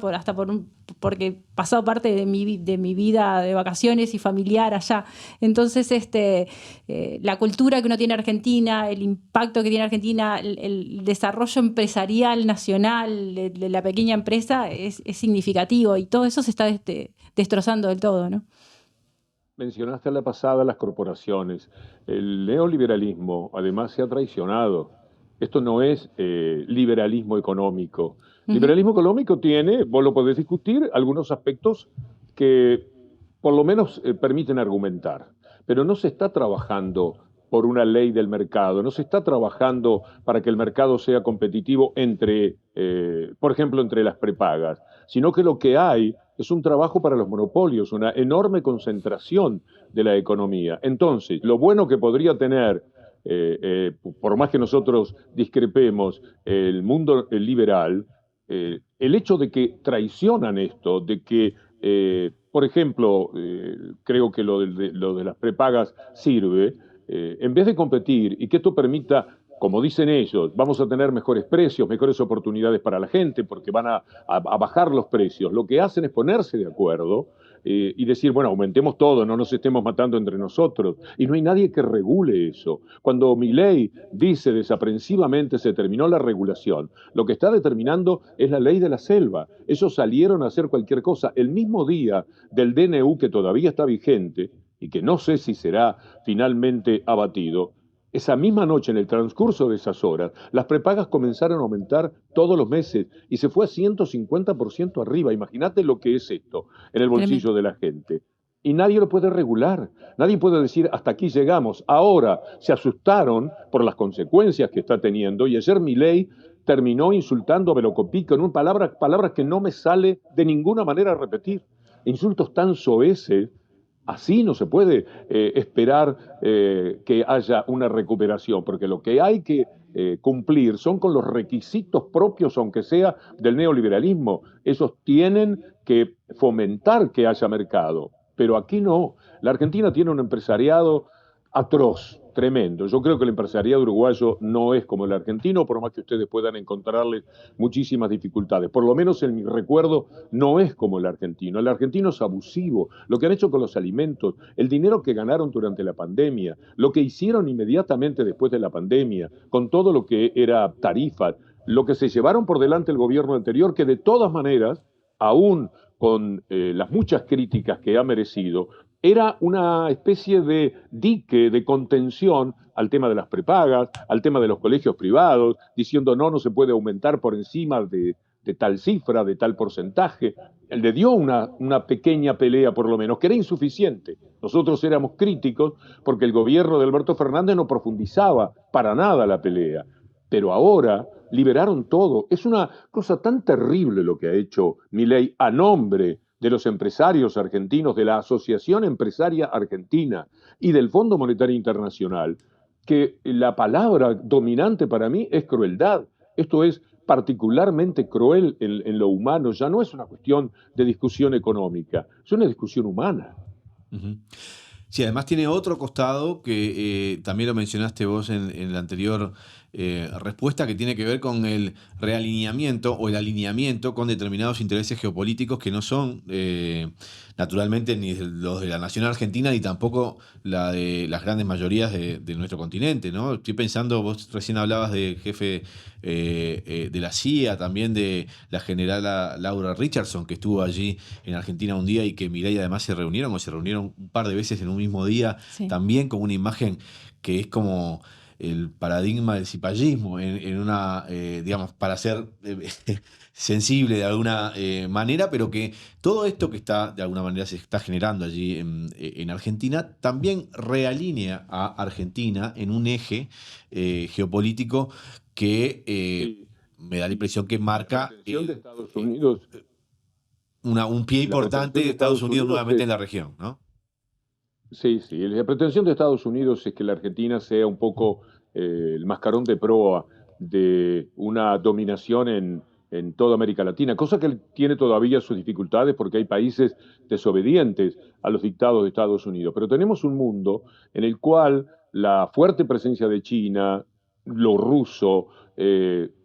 porque he pasado parte de mi vida de vacaciones y familiar allá. Entonces, la cultura que uno tiene en Argentina, el impacto que tiene Argentina, el desarrollo empresarial nacional de la pequeña empresa es significativo, y todo eso se está destrozando del todo, ¿no? Mencionaste a la pasada las corporaciones. El neoliberalismo además se ha traicionado. Esto no es liberalismo económico. Liberalismo económico tiene, vos lo podés discutir, algunos aspectos que por lo menos permiten argumentar, pero no se está trabajando por una ley del mercado, no se está trabajando para que el mercado sea competitivo por ejemplo, entre las prepagas, sino que lo que hay es un trabajo para los monopolios, una enorme concentración de la economía. Entonces, lo bueno que podría tener, por más que nosotros discrepemos, el mundo liberal, el hecho de que traicionan esto, de que, por ejemplo, creo que lo de las prepagas sirve, en vez de competir y que esto permita, como dicen ellos, vamos a tener mejores precios, mejores oportunidades para la gente porque van a bajar los precios. Lo que hacen es ponerse de acuerdo y decir, bueno, aumentemos todo, no nos estemos matando entre nosotros. Y no hay nadie que regule eso. Cuando Milei dice desaprensivamente se terminó la regulación, lo que está determinando es la ley de la selva. Ellos salieron a hacer cualquier cosa. El mismo día del DNU, que todavía está vigente y que no sé si será finalmente abatido, esa misma noche, en el transcurso de esas horas, las prepagas comenzaron a aumentar todos los meses y se fue a 150% arriba. Imagínate lo que es esto en el bolsillo de la gente. y nadie lo puede regular. Nadie puede decir hasta aquí llegamos. Ahora se asustaron por las consecuencias que está teniendo y ayer Milei terminó insultando a Velocopí con palabras que no me sale de ninguna manera repetir. Insultos tan soeces. Así no se puede esperar que haya una recuperación, porque lo que hay que cumplir son con los requisitos propios, aunque sea del neoliberalismo. Esos tienen que fomentar que haya mercado, pero aquí no. La Argentina tiene un empresariado atroz, tremendo. Yo creo que el empresariado uruguayo no es como el argentino, por más que ustedes puedan encontrarle muchísimas dificultades. Por lo menos en mi recuerdo no es como el argentino. El argentino es abusivo. Lo que han hecho con los alimentos, el dinero que ganaron durante la pandemia, lo que hicieron inmediatamente después de la pandemia, con todo lo que era tarifa, lo que se llevaron por delante el gobierno anterior, que de todas maneras, aún con las muchas críticas que ha merecido, era una especie de dique de contención al tema de las prepagas, al tema de los colegios privados, diciendo no se puede aumentar por encima de tal cifra, de tal porcentaje. Él le dio una pequeña pelea, por lo menos, que era insuficiente. Nosotros éramos críticos porque el gobierno de Alberto Fernández no profundizaba para nada la pelea. Pero ahora liberaron todo. Es una cosa tan terrible lo que ha hecho Milei a nombre de los empresarios argentinos, de la Asociación Empresaria Argentina y del Fondo Monetario Internacional, que la palabra dominante para mí es crueldad. Esto es particularmente cruel en lo humano. Ya no es una cuestión de discusión económica, es una discusión humana. Uh-huh. Sí, además tiene otro costado que también lo mencionaste vos en la anterior respuesta, que tiene que ver con el realineamiento o el alineamiento con determinados intereses geopolíticos que no son naturalmente ni los de la nación argentina ni tampoco la de las grandes mayorías de nuestro continente, ¿no? Estoy pensando, vos recién hablabas del jefe de la CIA, también de la generala Laura Richardson, que estuvo allí en Argentina un día y que Milei además se reunieron un par de veces en un mismo día, sí, también con una imagen que es como el paradigma del cipallismo en una, digamos, para ser sensible de alguna manera, pero que todo esto que está, de alguna manera, se está generando allí en Argentina, también realinea a Argentina en un eje geopolítico que Sí. me da la impresión que marca de Estados Unidos, un pie importante de Estados Unidos nuevamente en la región, ¿no? Sí, la pretensión de Estados Unidos es que la Argentina sea un poco el mascarón de proa de una dominación en toda América Latina, cosa que tiene todavía sus dificultades porque hay países desobedientes a los dictados de Estados Unidos. Pero tenemos un mundo en el cual la fuerte presencia de China, lo ruso,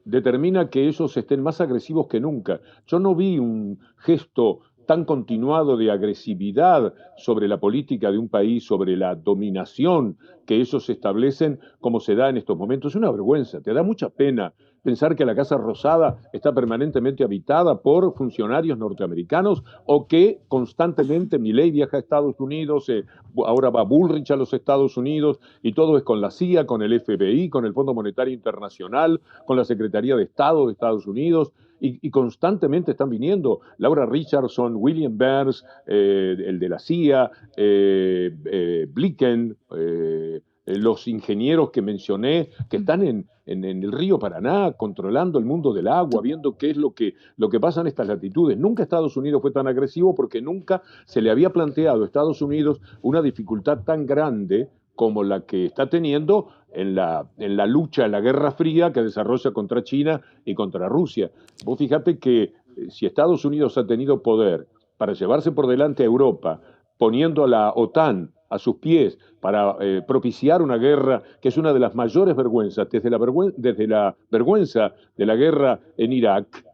determina que ellos estén más agresivos que nunca. Yo no vi un gesto tan continuado de agresividad sobre la política de un país, sobre la dominación que ellos establecen, como se da en estos momentos. Es una vergüenza, te da mucha pena pensar que la Casa Rosada está permanentemente habitada por funcionarios norteamericanos o que constantemente Milei viaja a Estados Unidos, ahora va Bullrich a los Estados Unidos y todo es con la CIA, con el FBI, con el Fondo Monetario Internacional, con la Secretaría de Estado de Estados Unidos. Y constantemente están viniendo Laura Richardson, William Burns, el de la CIA, Blicken, los ingenieros que mencioné, que están en el río Paraná, controlando el mundo del agua, viendo qué es lo que pasa en estas latitudes. Nunca Estados Unidos fue tan agresivo porque nunca se le había planteado a Estados Unidos una dificultad tan grande como la que está teniendo en la lucha, en la Guerra Fría que desarrolla contra China y contra Rusia. Vos fíjate que si Estados Unidos ha tenido poder para llevarse por delante a Europa, poniendo a la OTAN a sus pies para propiciar una guerra que es una de las mayores vergüenzas, desde la vergüenza de la guerra en Irak,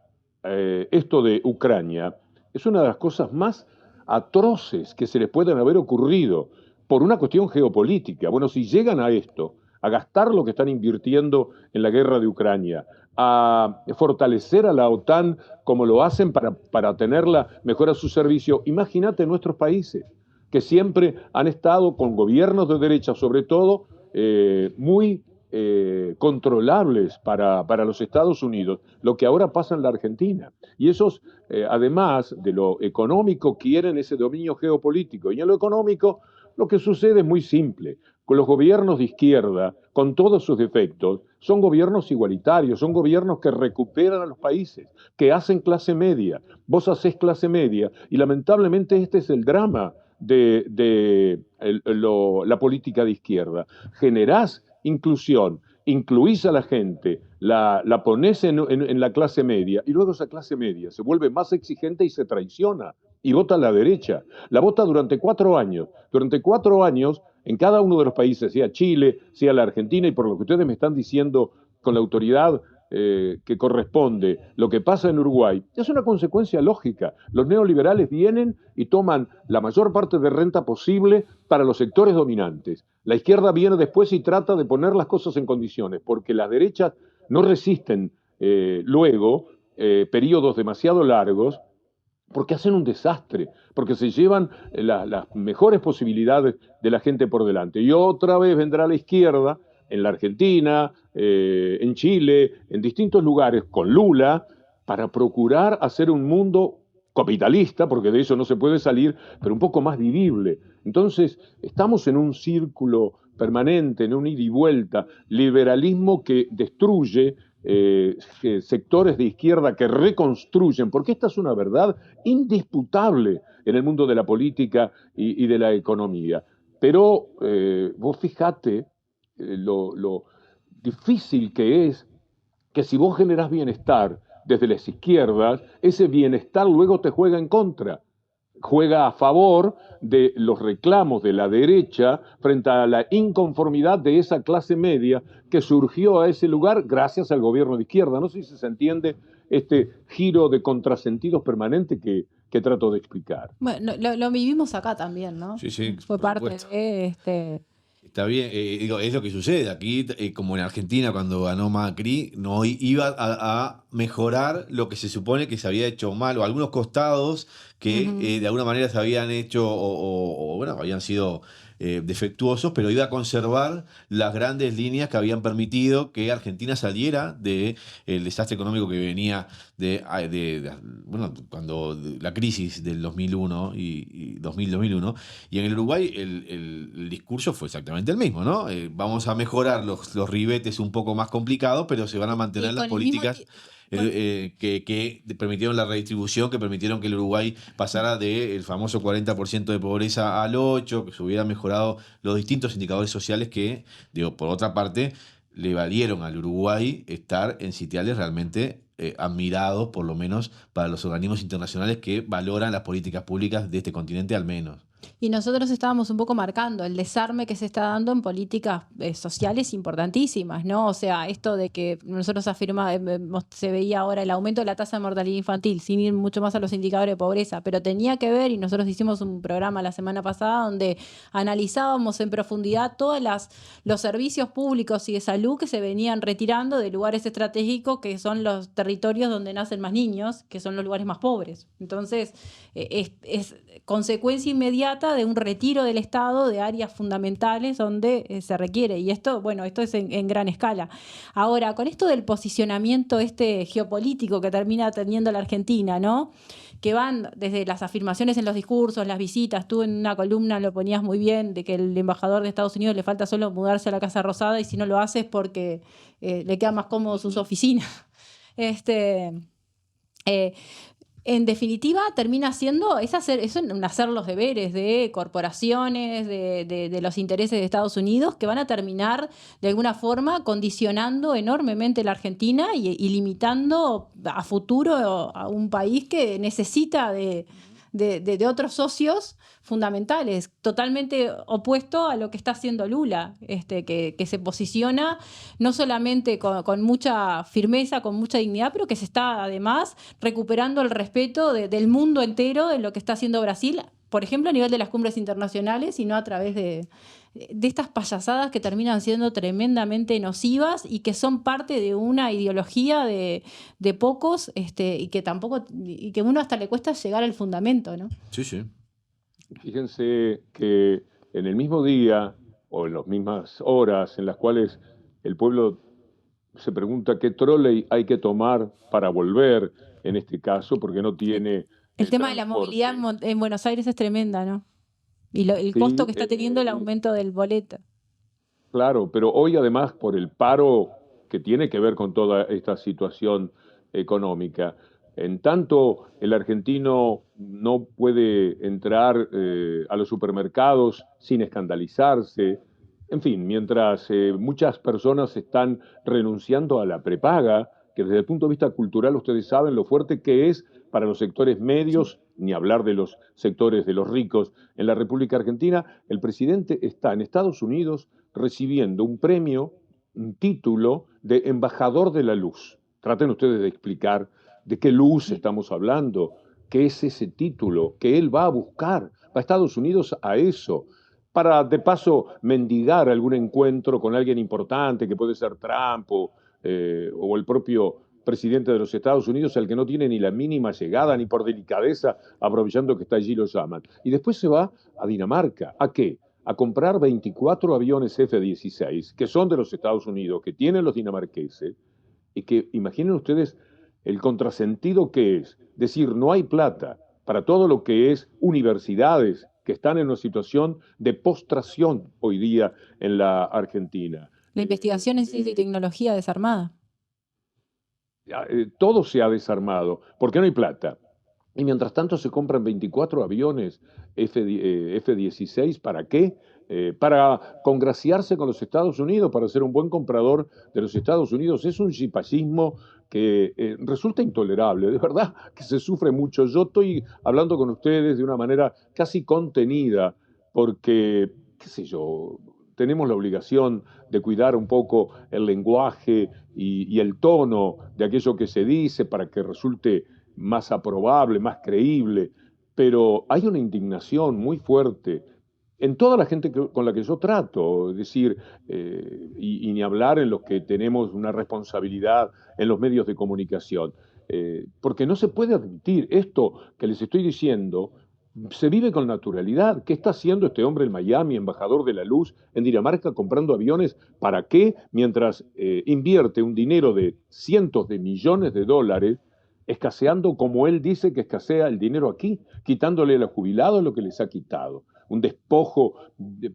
esto de Ucrania, es una de las cosas más atroces que se les pueden haber ocurrido por una cuestión geopolítica. Bueno, si llegan a esto, a gastar lo que están invirtiendo en la guerra de Ucrania, a fortalecer a la OTAN como lo hacen para tenerla mejor a su servicio, imagínate nuestros países, que siempre han estado con gobiernos de derecha, sobre todo, muy controlables para los Estados Unidos, lo que ahora pasa en la Argentina. Y esos, además de lo económico, quieren ese dominio geopolítico. Y en lo económico, lo que sucede es muy simple. Con los gobiernos de izquierda, con todos sus defectos, son gobiernos igualitarios, son gobiernos que recuperan a los países, que hacen clase media. Vos hacés clase media y lamentablemente este es el drama de la política de izquierda. Generás inclusión, incluís a la gente, la ponés en la clase media y luego esa clase media se vuelve más exigente y se traiciona y vota a la derecha. La vota durante 4 años. Durante 4 años en cada uno de los países, sea Chile, sea la Argentina, y por lo que ustedes me están diciendo con la autoridad que corresponde, lo que pasa en Uruguay, es una consecuencia lógica. Los neoliberales vienen y toman la mayor parte de renta posible para los sectores dominantes. La izquierda viene después y trata de poner las cosas en condiciones, porque las derechas no resisten luego periodos demasiado largos, porque hacen un desastre, porque se llevan las mejores posibilidades de la gente por delante. Y otra vez vendrá la izquierda, en la Argentina, en Chile, en distintos lugares, con Lula, para procurar hacer un mundo capitalista, porque de eso no se puede salir, pero un poco más vivible. Entonces, estamos en un círculo permanente, en un ida y vuelta, liberalismo que destruye, sectores de izquierda que reconstruyen, porque esta es una verdad indisputable en el mundo de la política y de la economía. Pero vos fijate lo difícil que es que si vos generás bienestar desde las izquierdas, ese bienestar luego te juega en contra. Juega a favor de los reclamos de la derecha frente a la inconformidad de esa clase media que surgió a ese lugar gracias al gobierno de izquierda. No sé si se entiende este giro de contrasentidos permanente que trato de explicar. Bueno, lo vivimos acá también, ¿no? Sí, sí, Fue por parte supuesto. de Está bien, digo, es lo que sucede. Aquí, como en Argentina, cuando ganó Macri, no iba a mejorar lo que se supone que se había hecho mal, o algunos costados que de alguna manera se habían hecho, bueno, habían sido defectuosos, pero iba a conservar las grandes líneas que habían permitido que Argentina saliera del desastre económico que venía bueno, cuando la crisis del 2001 y 2001. Y en el Uruguay el discurso fue exactamente el mismo, ¿no? Vamos a mejorar los ribetes un poco más complicados, pero se van a mantener las políticas que permitieron la redistribución, que permitieron que el Uruguay pasara del famoso 40% de pobreza al 8%, que se hubieran mejorado los distintos indicadores sociales que, digo, por otra parte, le valieron al Uruguay estar en sitiales realmente admirados, por lo menos para los organismos internacionales que valoran las políticas públicas de este continente al menos. Y nosotros estábamos un poco marcando el desarme que se está dando en políticas sociales importantísimas, ¿no? O sea, esto de que nosotros afirmábamos, se veía ahora el aumento de la tasa de mortalidad infantil, sin ir mucho más a los indicadores de pobreza, pero tenía que ver, y nosotros hicimos un programa la semana pasada donde analizábamos en profundidad todos los servicios públicos y de salud que se venían retirando de lugares estratégicos que son los territorios donde nacen más niños, que son los lugares más pobres. Entonces, es consecuencia inmediata de un retiro del Estado de áreas fundamentales donde se requiere. Y esto, bueno, esto es en gran escala. Ahora, con esto del posicionamiento geopolítico que termina teniendo la Argentina, ¿no? Que van desde las afirmaciones en los discursos, las visitas. Tú en una columna lo ponías muy bien, de que el embajador de Estados Unidos le falta solo mudarse a la Casa Rosada y si no lo hace es porque le quedan más cómodos sus oficinas. En definitiva, termina siendo hacer los deberes de corporaciones, de los intereses de Estados Unidos, que van a terminar de alguna forma condicionando enormemente la Argentina y limitando a futuro a un país que necesita de otros socios fundamentales, totalmente opuesto a lo que está haciendo Lula, que se posiciona no solamente con mucha firmeza, con mucha dignidad, pero que se está además recuperando el respeto del mundo entero de lo que está haciendo Brasil, por ejemplo, a nivel de las cumbres internacionales, y no a través de estas payasadas que terminan siendo tremendamente nocivas y que son parte de una ideología de pocos, y que uno hasta le cuesta llegar al fundamento, ¿no? Sí, sí. Fíjense que en el mismo día o en las mismas horas en las cuales el pueblo se pregunta qué troley hay que tomar para volver, en este caso, porque no tiene El tema de la movilidad en Buenos Aires es tremenda, ¿no? Y el costo que está teniendo el aumento del boleto. Claro, pero hoy además por el paro que tiene que ver con toda esta situación económica, en tanto el argentino no puede entrar a los supermercados sin escandalizarse, en fin, mientras muchas personas están renunciando a la prepaga, que desde el punto de vista cultural ustedes saben lo fuerte que es para los sectores medios, ni hablar de los sectores de los ricos en la República Argentina, el presidente está en Estados Unidos recibiendo un premio, un título de embajador de la luz. Traten ustedes de explicar de qué luz estamos hablando, qué es ese título que él va a buscar. Va a Estados Unidos a eso, para de paso mendigar algún encuentro con alguien importante, que puede ser Trump o el propio presidente de los Estados Unidos, al que no tiene ni la mínima llegada, ni por delicadeza, aprovechando que está allí lo llaman. Y después se va a Dinamarca. ¿A qué? A comprar 24 aviones F-16, que son de los Estados Unidos, que tienen los dinamarqueses, y que, imaginen ustedes, el contrasentido que es decir, no hay plata para todo lo que es universidades que están en una situación de postración hoy día en la Argentina. La investigación en ciencia y tecnología desarmada. Todo se ha desarmado. ¿Por qué no hay plata? Y mientras tanto se compran 24 aviones F-16, ¿para qué? Para congraciarse con los Estados Unidos, para ser un buen comprador de los Estados Unidos. Es un chipallismo que resulta intolerable, de verdad que se sufre mucho. Yo estoy hablando con ustedes de una manera casi contenida, porque, qué sé yo, tenemos la obligación de cuidar un poco el lenguaje y el tono de aquello que se dice para que resulte más aprobable, más creíble, pero hay una indignación muy fuerte en toda la gente con la que yo trato, es decir, y ni hablar en los que tenemos una responsabilidad en los medios de comunicación, porque no se puede admitir esto que les estoy diciendo. Se vive con naturalidad. ¿Qué está haciendo este hombre en Miami, embajador de la luz, en Dinamarca, comprando aviones? ¿Para qué? Mientras invierte un dinero de cientos de millones de dólares, escaseando como él dice que escasea el dinero aquí, quitándole a los jubilados lo que les ha quitado. Un despojo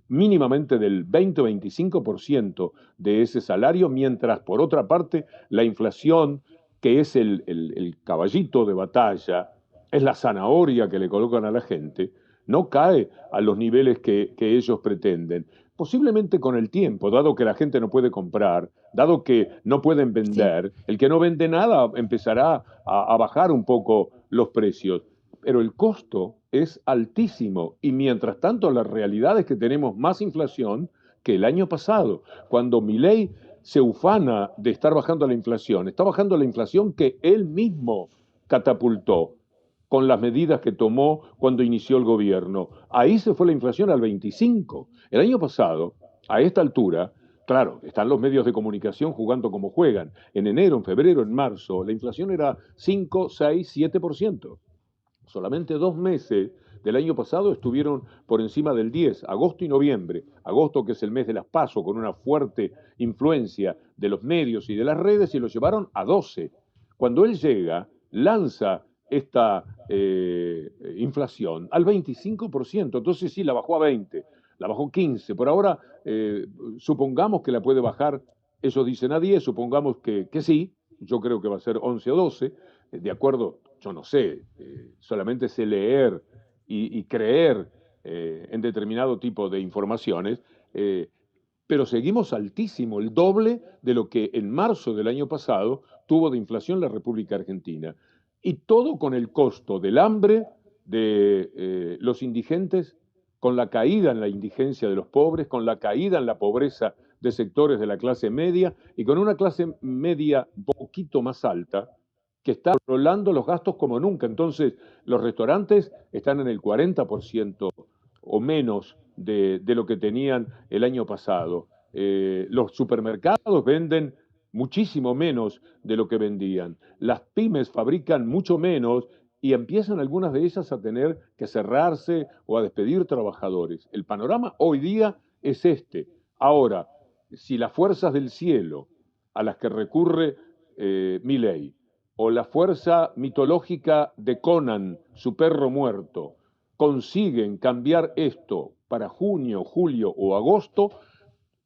mínimamente del 20 o 25% de ese salario, mientras por otra parte la inflación, que es el caballito de batalla, es la zanahoria que le colocan a la gente, no cae a los niveles que ellos pretenden. Posiblemente con el tiempo, dado que la gente no puede comprar, dado que no pueden vender, sí, el que no vende nada empezará a bajar un poco los precios. Pero el costo es altísimo y mientras tanto la realidad es que tenemos más inflación que el año pasado, cuando Milei se ufana de estar bajando la inflación. Está bajando la inflación que él mismo catapultó con las medidas que tomó cuando inició el gobierno. Ahí se fue la inflación al 25. El año pasado, a esta altura, claro, están los medios de comunicación jugando como juegan. En enero, en febrero, en marzo, la inflación era 5, 6, 7%. Solamente 2 meses del año pasado estuvieron por encima del 10, agosto y noviembre. Agosto, que es el mes de las PASO, con una fuerte influencia de los medios y de las redes, y lo llevaron a 12. Cuando él llega, lanza esta inflación al 25%, entonces sí, la bajó a 20, la bajó 15, por ahora supongamos que la puede bajar, ellos dicen a 10, supongamos que sí, yo creo que va a ser 11 o 12, de acuerdo, yo no sé, solamente sé leer y creer en determinado tipo de informaciones, pero seguimos altísimo, el doble de lo que en marzo del año pasado tuvo de inflación la República Argentina. Y todo con el costo del hambre de los indigentes, con la caída en la indigencia de los pobres, con la caída en la pobreza de sectores de la clase media y con una clase media un poquito más alta que está controlando los gastos como nunca. Entonces, los restaurantes están en el 40% o menos de lo que tenían el año pasado. Los supermercados venden muchísimo menos de lo que vendían. Las pymes fabrican mucho menos y empiezan algunas de ellas a tener que cerrarse o a despedir trabajadores. El panorama hoy día es este. Ahora, si las fuerzas del cielo a las que recurre Milei, o la fuerza mitológica de Conan, su perro muerto, consiguen cambiar esto para junio, julio o agosto,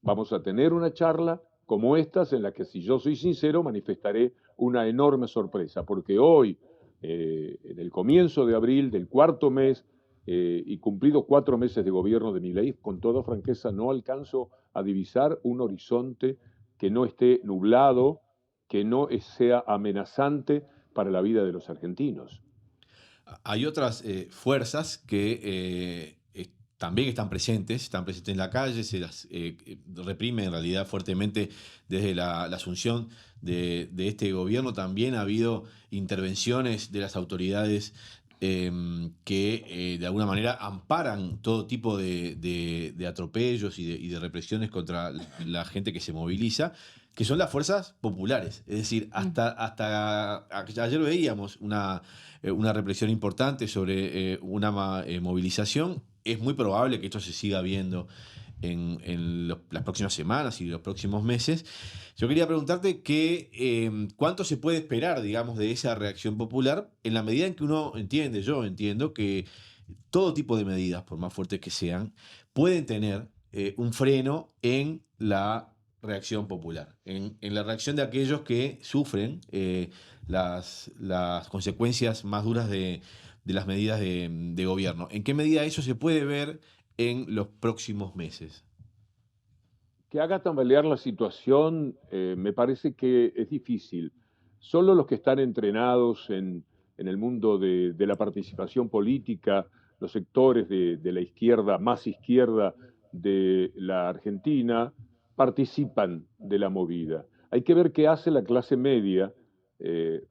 vamos a tener una charla como estas en la que, si yo soy sincero, manifestaré una enorme sorpresa, porque hoy, en el comienzo de abril del cuarto mes, y cumplidos 4 meses de gobierno de Milei, con toda franqueza no alcanzo a divisar un horizonte que no esté nublado, que no sea amenazante para la vida de los argentinos. Hay otras fuerzas que también están presentes en la calle, se las reprime en realidad fuertemente desde la asunción de este gobierno. También ha habido intervenciones de las autoridades que de alguna manera amparan todo tipo de atropellos y de represiones contra la gente que se moviliza, que son las fuerzas populares. Es decir, hasta ayer veíamos una represión importante sobre una movilización. Es muy probable que esto se siga viendo en las próximas semanas y los próximos meses. Yo quería preguntarte cuánto se puede esperar, digamos, de esa reacción popular, en la medida en que yo entiendo que todo tipo de medidas, por más fuertes que sean, pueden tener un freno en la reacción popular, en la reacción de aquellos que sufren las consecuencias más duras de las medidas de gobierno. ¿En qué medida eso se puede ver en los próximos meses? Que haga tambalear la situación, me parece que es difícil. Solo los que están entrenados en el mundo de la participación política, los sectores de la izquierda, más izquierda de la Argentina, participan de la movida. Hay que ver qué hace la clase media,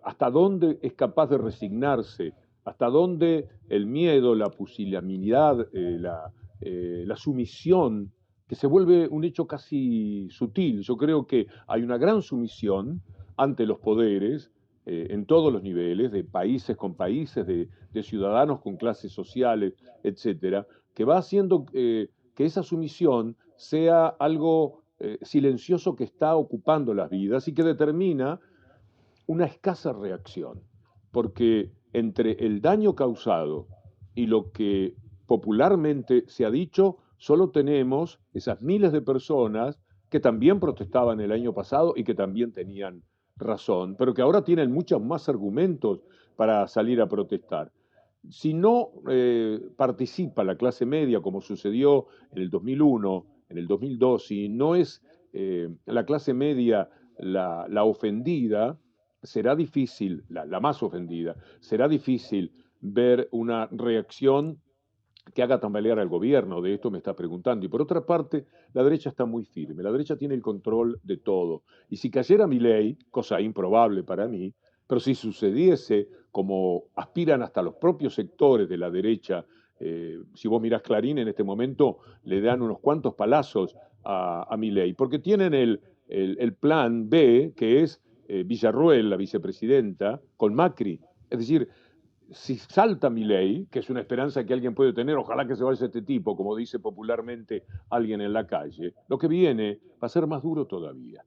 hasta dónde es capaz de resignarse, hasta dónde el miedo, la pusilanimidad, la sumisión, que se vuelve un hecho casi sutil. Yo creo que hay una gran sumisión ante los poderes en todos los niveles, de países con países, de ciudadanos con clases sociales, etcétera, que va haciendo que esa sumisión sea algo silencioso que está ocupando las vidas y que determina una escasa reacción, porque entre el daño causado y lo que popularmente se ha dicho, solo tenemos esas miles de personas que también protestaban el año pasado y que también tenían razón, pero que ahora tienen muchos más argumentos para salir a protestar. Si no participa la clase media, como sucedió en el 2001, en el 2002, si no es la clase media la ofendida, será difícil, la más ofendida, será difícil ver una reacción que haga tambalear al gobierno. De esto me está preguntando. Y por otra parte, la derecha está muy firme. La derecha tiene el control de todo. Y si cayera Milei, cosa improbable para mí, pero si sucediese como aspiran hasta los propios sectores de la derecha, si vos mirás Clarín en este momento, le dan unos cuantos palazos a Milei, porque tienen el plan B, que es Villarruel, la vicepresidenta, con Macri. Es decir, si salta Milei, que es una esperanza que alguien puede tener, ojalá que se vaya este tipo, como dice popularmente alguien en la calle, lo que viene va a ser más duro todavía.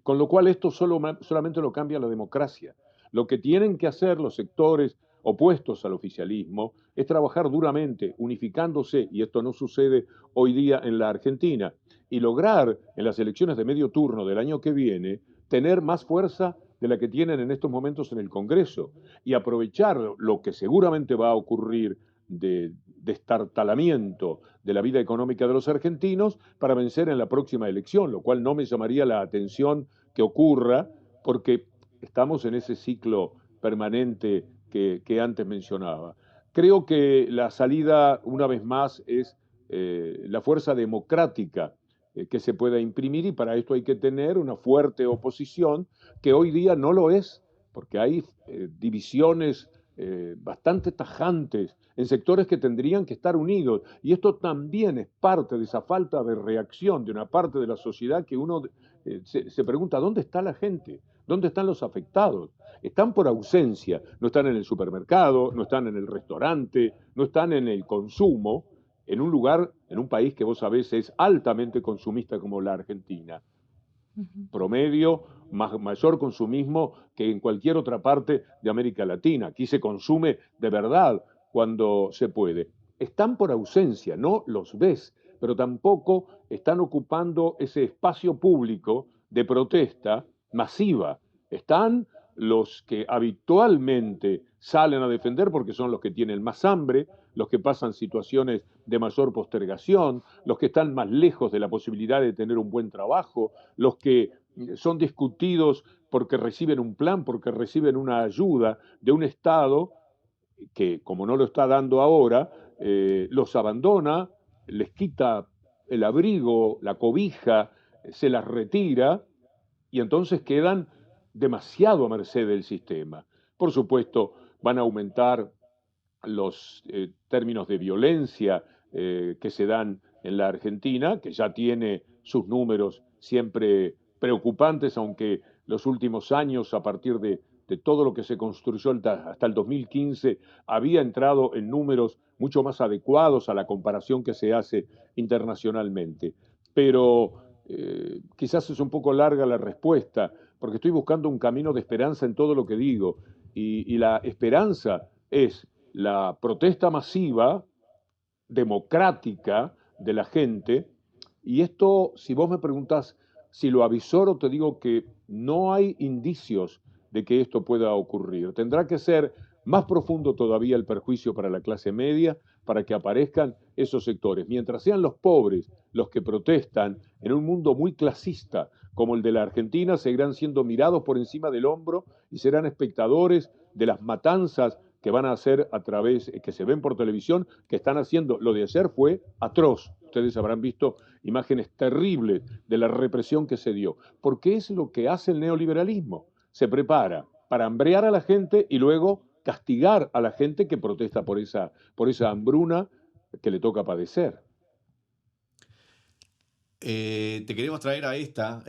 Con lo cual esto solamente lo cambia la democracia. Lo que tienen que hacer los sectores opuestos al oficialismo es trabajar duramente, unificándose, y esto no sucede hoy día en la Argentina, y lograr en las elecciones de medio turno del año que viene tener más fuerza de la que tienen en estos momentos en el Congreso y aprovechar lo que seguramente va a ocurrir de destartalamiento de la vida económica de los argentinos para vencer en la próxima elección, lo cual no me llamaría la atención que ocurra porque estamos en ese ciclo permanente que antes mencionaba. Creo que la salida, una vez más, es la fuerza democrática que se pueda imprimir, y para esto hay que tener una fuerte oposición que hoy día no lo es, porque hay divisiones bastante tajantes en sectores que tendrían que estar unidos, y esto también es parte de esa falta de reacción de una parte de la sociedad que uno se pregunta, ¿dónde está la gente? ¿Dónde están los afectados? Están por ausencia, no están en el supermercado, no están en el restaurante, no están en el consumo, en un lugar, en un país que vos sabés es altamente consumista como la Argentina. Promedio, mayor consumismo que en cualquier otra parte de América Latina. Aquí se consume de verdad cuando se puede. Están por ausencia, no los ves, pero tampoco están ocupando ese espacio público de protesta masiva. Están los que habitualmente salen a defender porque son los que tienen más hambre, los que pasan situaciones de mayor postergación, los que están más lejos de la posibilidad de tener un buen trabajo, los que son discutidos porque reciben un plan, porque reciben una ayuda de un Estado que, como no lo está dando ahora, los abandona, les quita el abrigo, la cobija, se las retira y entonces quedan demasiado a merced del sistema. Por supuesto, van a aumentar los términos de violencia que se dan en la Argentina, que ya tiene sus números siempre preocupantes, aunque los últimos años, a partir de todo lo que se construyó hasta el 2015, había entrado en números mucho más adecuados a la comparación que se hace internacionalmente. Pero quizás es un poco larga la respuesta, porque estoy buscando un camino de esperanza en todo lo que digo, y la esperanza es la protesta masiva, democrática de la gente, y esto, si vos me preguntás si lo avisoro, te digo que no hay indicios de que esto pueda ocurrir. Tendrá que ser más profundo todavía el perjuicio para la clase media para que aparezcan esos sectores. Mientras sean los pobres los que protestan en un mundo muy clasista como el de la Argentina, seguirán siendo mirados por encima del hombro y serán espectadores de las matanzas que van a hacer a través, que se ven por televisión, que están haciendo. Lo de ayer fue atroz. Ustedes habrán visto imágenes terribles de la represión que se dio, porque es lo que hace el neoliberalismo. Se prepara para hambrear a la gente y luego castigar a la gente que protesta por esa hambruna que le toca padecer. Te queremos traer a esta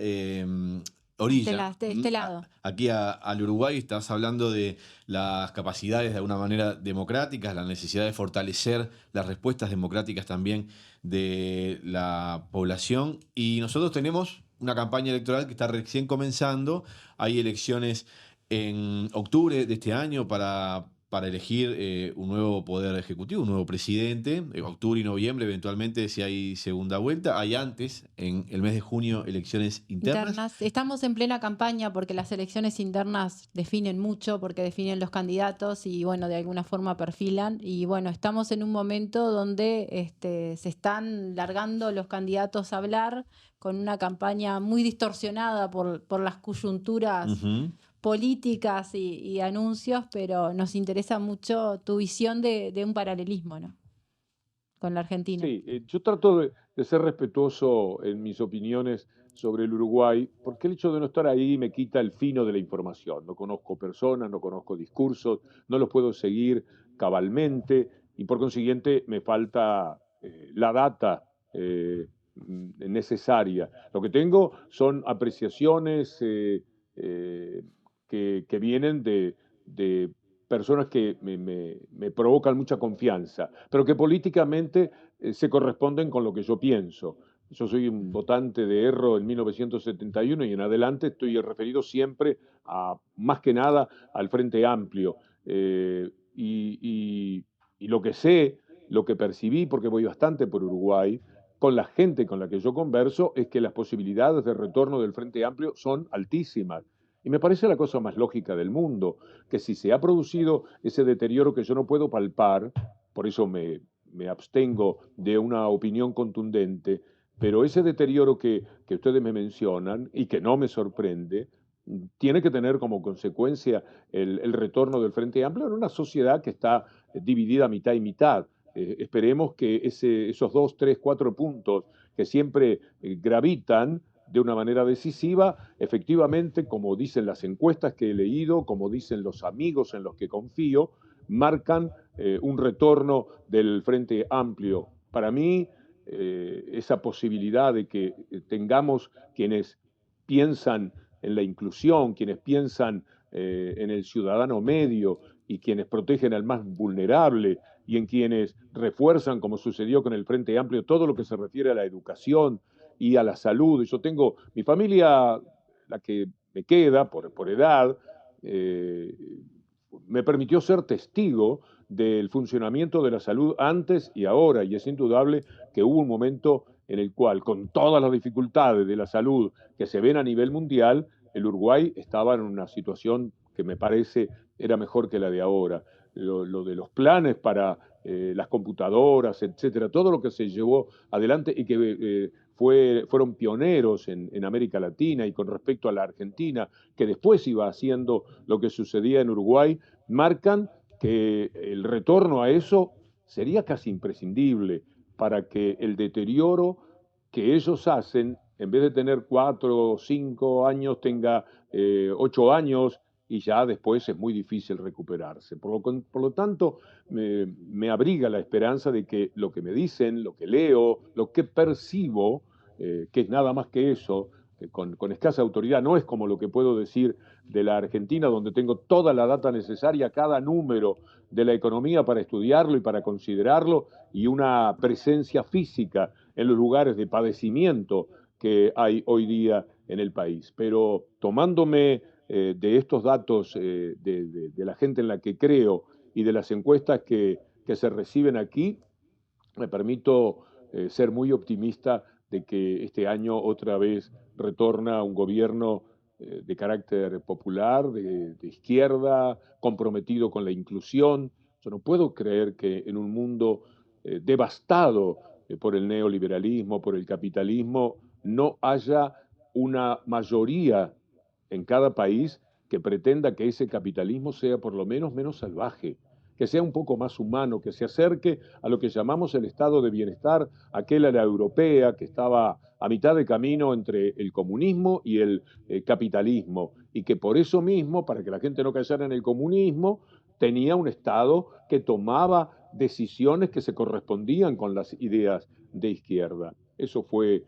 orilla. Este lado. Aquí al Uruguay estás hablando de las capacidades de alguna manera democráticas, la necesidad de fortalecer las respuestas democráticas también de la población. Y nosotros tenemos una campaña electoral que está recién comenzando. Hay elecciones en octubre de este año para elegir un nuevo poder ejecutivo, un nuevo presidente, octubre y noviembre eventualmente si hay segunda vuelta. Hay antes, en el mes de junio, elecciones internas. Estamos en plena campaña porque las elecciones internas definen mucho, porque definen los candidatos y bueno, de alguna forma perfilan. Y bueno, estamos en un momento donde se están largando los candidatos a hablar con una campaña muy distorsionada por las coyunturas políticas y anuncios, pero nos interesa mucho tu visión de un paralelismo, ¿no? Con la Argentina. Sí, yo trato de ser respetuoso en mis opiniones sobre el Uruguay, porque el hecho de no estar ahí me quita el fino de la información. No conozco personas, no conozco discursos, no los puedo seguir cabalmente y por consiguiente me falta la data necesaria. Lo que tengo son apreciaciones que vienen de personas que me provocan mucha confianza, pero que políticamente se corresponden con lo que yo pienso. Yo soy un votante de Erro en 1971 y en adelante estoy referido siempre más que nada al Frente Amplio. Y lo que sé, lo que percibí, porque voy bastante por Uruguay, con la gente con la que yo converso, es que las posibilidades de retorno del Frente Amplio son altísimas. Y me parece la cosa más lógica del mundo, que si se ha producido ese deterioro que yo no puedo palpar, por eso me abstengo de una opinión contundente, pero ese deterioro que ustedes me mencionan y que no me sorprende, tiene que tener como consecuencia el retorno del Frente Amplio en una sociedad que está dividida mitad y mitad. Esperemos que esos 2, 3, 4 puntos que siempre gravitan de una manera decisiva, efectivamente, como dicen las encuestas que he leído, como dicen los amigos en los que confío, marcan un retorno del Frente Amplio. Para mí, esa posibilidad de que tengamos quienes piensan en la inclusión, quienes piensan en el ciudadano medio y quienes protegen al más vulnerable y en quienes refuerzan, como sucedió con el Frente Amplio, todo lo que se refiere a la educación y a la salud. Yo tengo mi familia, la que me queda por edad, me permitió ser testigo del funcionamiento de la salud antes y ahora, y es indudable que hubo un momento en el cual, con todas las dificultades de la salud que se ven a nivel mundial, el Uruguay estaba en una situación que me parece era mejor que la de ahora. Lo de los planes para las computadoras, etcétera, todo lo que se llevó adelante y que fueron pioneros en América Latina y con respecto a la Argentina, que después iba haciendo lo que sucedía en Uruguay, marcan que el retorno a eso sería casi imprescindible para que el deterioro que ellos hacen, en vez de tener 4 o 5 años, tenga 8 años, y ya después es muy difícil recuperarse. Por lo tanto, me abriga la esperanza de que lo que me dicen, lo que leo, lo que percibo, que es nada más que eso, con escasa autoridad, no es como lo que puedo decir de la Argentina, donde tengo toda la data necesaria, cada número de la economía para estudiarlo y para considerarlo, y una presencia física en los lugares de padecimiento que hay hoy día en el país. Pero tomándome de estos datos de la gente en la que creo y de las encuestas que se reciben aquí, me permito ser muy optimista de que este año otra vez retorna un gobierno de carácter popular, de izquierda, comprometido con la inclusión. Yo no puedo creer que en un mundo devastado por el neoliberalismo, por el capitalismo, no haya una mayoría en cada país que pretenda que ese capitalismo sea por lo menos menos salvaje, que sea un poco más humano, que se acerque a lo que llamamos el estado de bienestar, aquel a la europea, que estaba a mitad de camino entre el comunismo y el capitalismo, y que por eso mismo, para que la gente no cayera en el comunismo, tenía un Estado que tomaba decisiones que se correspondían con las ideas de izquierda. Eso fue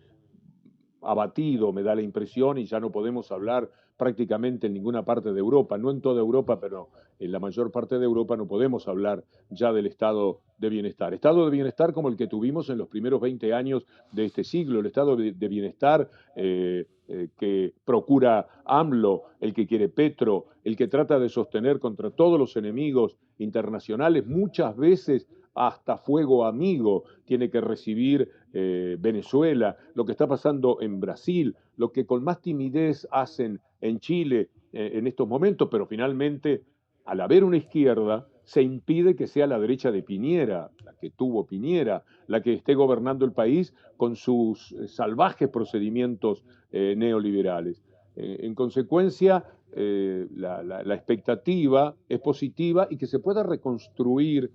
abatido, me da la impresión, y ya no podemos hablar prácticamente en ninguna parte de Europa, no en toda Europa, pero en la mayor parte de Europa no podemos hablar ya del estado de bienestar. Estado de bienestar como el que tuvimos en los primeros 20 años de este siglo, el estado de bienestar que procura AMLO, el que quiere Petro, el que trata de sostener contra todos los enemigos internacionales, muchas veces hasta fuego amigo tiene que recibir Venezuela, lo que está pasando en Brasil, lo que con más timidez hacen en Chile en estos momentos, pero finalmente, al haber una izquierda, se impide que sea la derecha de Piñera, la que tuvo Piñera, la que esté gobernando el país con sus salvajes procedimientos neoliberales. En consecuencia, la expectativa es positiva y que se pueda reconstruir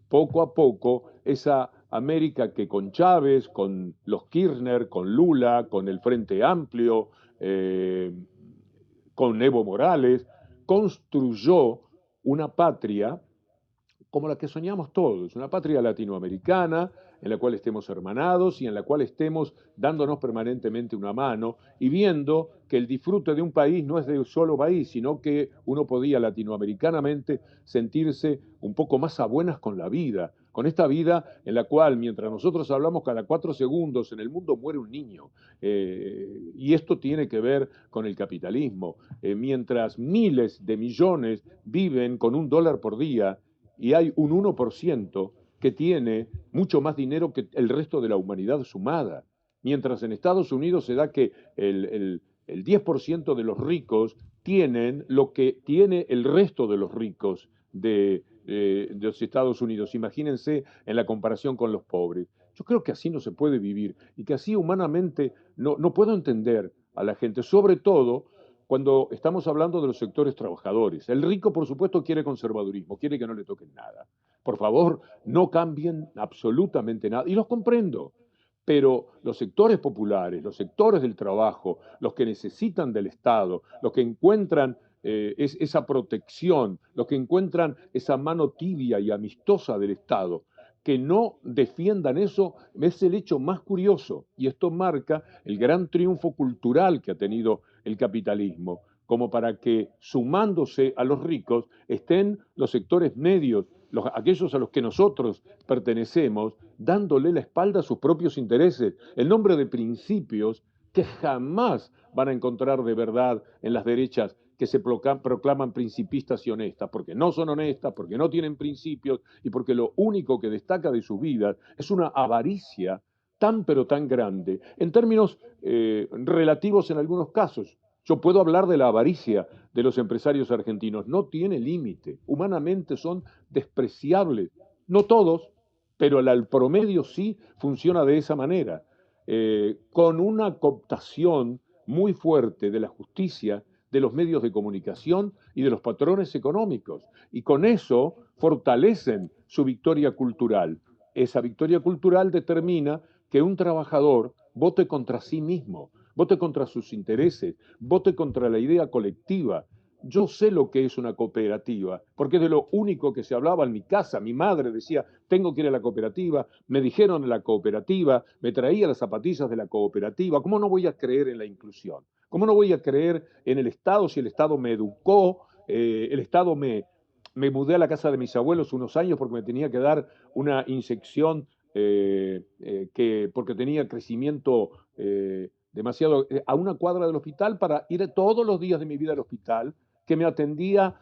poco a poco esa América que con Chávez, con los Kirchner, con Lula, con el Frente Amplio, con Evo Morales, construyó una patria como la que soñamos todos, una patria latinoamericana en la cual estemos hermanados y en la cual estemos dándonos permanentemente una mano y viendo que el disfrute de un país no es de un solo país, sino que uno podía latinoamericanamente sentirse un poco más a buenas con la vida, con esta vida en la cual, mientras nosotros hablamos cada 4 segundos, en el mundo muere un niño. Y esto tiene que ver con el capitalismo. Mientras miles de millones viven con $1 por día, y hay un 1% que tiene mucho más dinero que el resto de la humanidad sumada. Mientras en Estados Unidos se da que el 10% de los ricos tienen lo que tiene el resto de los ricos de los Estados Unidos. Imagínense en la comparación con los pobres. Yo creo que así no se puede vivir y que así humanamente no puedo entender a la gente, sobre todo cuando estamos hablando de los sectores trabajadores. El rico, por supuesto, quiere conservadurismo, quiere que no le toquen nada. Por favor, no cambien absolutamente nada. Y los comprendo. Pero los sectores populares, los sectores del trabajo, los que necesitan del Estado, los que encuentran esa protección, los que encuentran esa mano tibia y amistosa del Estado, que no defiendan eso, es el hecho más curioso. Y esto marca el gran triunfo cultural que ha tenido el capitalismo, como para que sumándose a los ricos estén los sectores medios aquellos a los que nosotros pertenecemos, dándole la espalda a sus propios intereses, en nombre de principios que jamás van a encontrar de verdad en las derechas que se proclaman principistas y honestas, porque no son honestas, porque no tienen principios y porque lo único que destaca de sus vidas es una avaricia tan pero tan grande, en términos relativos en algunos casos. Yo puedo hablar de la avaricia de los empresarios argentinos, no tiene límite, humanamente son despreciables, no todos, pero al promedio sí funciona de esa manera, con una cooptación muy fuerte de la justicia, de los medios de comunicación y de los patrones económicos. Y con eso fortalecen su victoria cultural. Esa victoria cultural determina que un trabajador vote contra sí mismo, vote contra sus intereses, vote contra la idea colectiva. Yo sé lo que es una cooperativa, porque es de lo único que se hablaba en mi casa. Mi madre decía, tengo que ir a la cooperativa, me dijeron en la cooperativa, me traía las zapatillas de la cooperativa. ¿Cómo no voy a creer en la inclusión? ¿Cómo no voy a creer en el Estado si el Estado me educó, el Estado me mudé a la casa de mis abuelos unos años porque me tenía que dar una inyección porque tenía crecimiento demasiado a una cuadra del hospital para ir todos los días de mi vida al hospital, que me atendía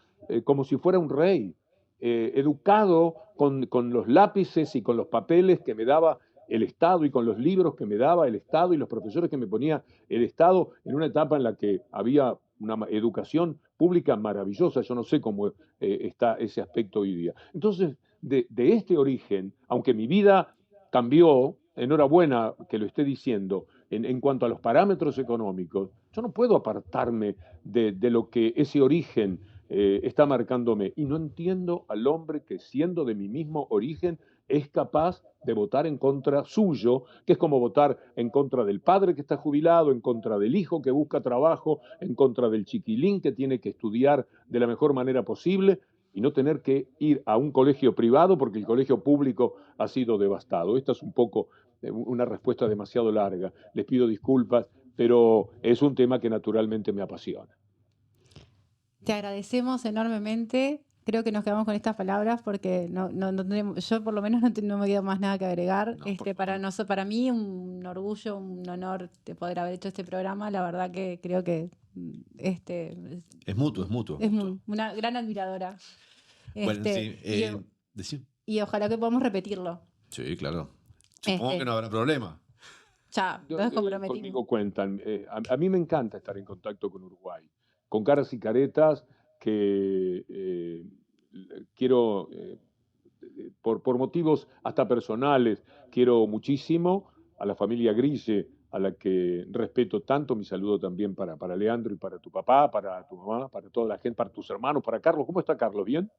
como si fuera un rey, educado con los lápices y con los papeles que me daba el Estado y con los libros que me daba el Estado y los profesores que me ponía el Estado en una etapa en la que había una educación pública maravillosa. Yo no sé cómo está ese aspecto hoy día. Entonces, de este origen, aunque mi vida cambió, enhorabuena que lo esté diciendo, en cuanto a los parámetros económicos, yo no puedo apartarme de lo que ese origen está marcándome. Y no entiendo al hombre que, siendo de mi mismo origen, es capaz de votar en contra suyo, que es como votar en contra del padre que está jubilado, en contra del hijo que busca trabajo, en contra del chiquilín que tiene que estudiar de la mejor manera posible y no tener que ir a un colegio privado porque el colegio público ha sido devastado. Esta es un poco una respuesta demasiado larga. Les pido disculpas, pero es un tema que naturalmente me apasiona. Te agradecemos enormemente. Creo que nos quedamos con estas palabras porque no tenemos, yo por lo menos no me queda más nada que agregar. Para mí un orgullo, un honor de poder haber hecho este programa. La verdad que creo que es mutuo. Es una gran admiradora. Bueno, sí. Y ojalá que podamos repetirlo. Sí, claro. Supongo que no habrá problema. Ya, nos comprometimos. Conmigo cuentan. A mí me encanta estar en contacto con Uruguay, con Caras y Caretas, que quiero, por motivos hasta personales, quiero muchísimo a la familia Grille, a la que respeto tanto. Mi saludo también para Leandro y para tu papá, para tu mamá, para toda la gente, para tus hermanos, para Carlos. ¿Cómo está Carlos? ¿Bien?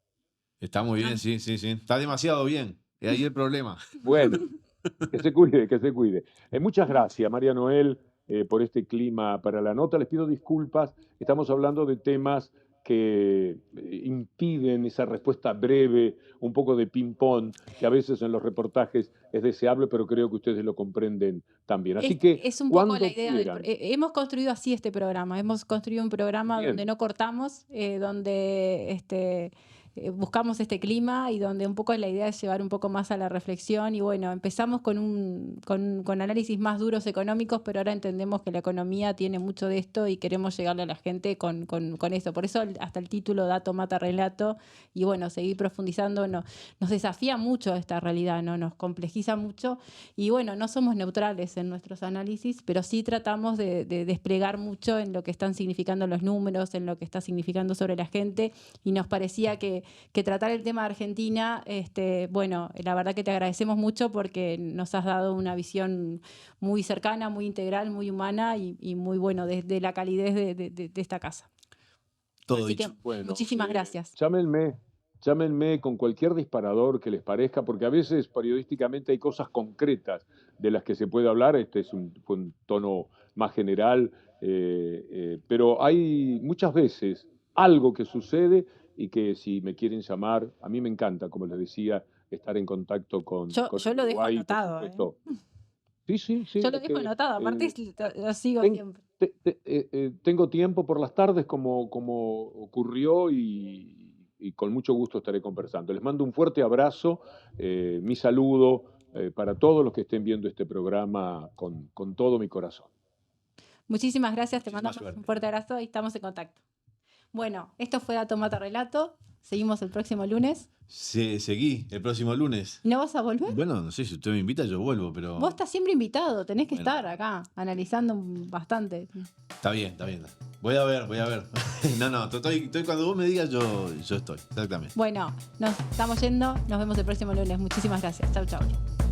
Está muy bien, sí. Está demasiado bien. Es ahí el problema. Bueno, que se cuide. Muchas gracias, María Noel, por este clima para la nota. Les pido disculpas. Estamos hablando de temas que impiden esa respuesta breve, un poco de ping-pong, que a veces en los reportajes es deseable, pero creo que ustedes lo comprenden también. Así que es un poco la idea. Hemos construido así este programa. Hemos construido un programa donde no cortamos, donde buscamos este clima y donde un poco la idea es llevar un poco más a la reflexión. Y bueno, empezamos con análisis más duros económicos, pero ahora entendemos que la economía tiene mucho de esto y queremos llegarle a la gente con esto. Por eso hasta el título Dato Mata Relato. Y bueno, seguir profundizando nos desafía mucho esta realidad, ¿no? Nos complejiza mucho. Y bueno, no somos neutrales en nuestros análisis, pero sí tratamos de desplegar mucho en lo que están significando los números, en lo que está significando sobre la gente. Y nos parecía que tratar el tema de Argentina, bueno, la verdad que te agradecemos mucho porque nos has dado una visión muy cercana, muy integral, muy humana y muy bueno desde la calidez de esta casa. Todo Así dicho. que, bueno, muchísimas gracias. Llámenme con cualquier disparador que les parezca, porque a veces periodísticamente hay cosas concretas de las que se puede hablar. Fue un tono más general, pero hay muchas veces algo que sucede y que si me quieren llamar, a mí me encanta, como les decía, estar en contacto con Yo lo dejo Uruguay, anotado. Sí. Yo lo dejo anotado, aparte lo sigo siempre. Tengo tiempo por las tardes como ocurrió y y con mucho gusto estaré conversando. Les mando un fuerte abrazo, mi saludo para todos los que estén viendo este programa con todo mi corazón. Muchísimas gracias, te Muchísima mandamos suerte. un fuerte abrazo y estamos en contacto. Bueno, esto fue Dato Mata Relato. Seguimos el próximo lunes. Seguí el próximo lunes. ¿No vas a volver? Bueno, no sé, si usted me invita, yo vuelvo, pero. Vos estás siempre invitado, tenés que Bueno. estar acá, analizando bastante. Está bien, está bien. Voy a ver. No, estoy cuando vos me digas, yo estoy, exactamente. Bueno, nos estamos yendo, nos vemos el próximo lunes. Muchísimas gracias. Chau, chau.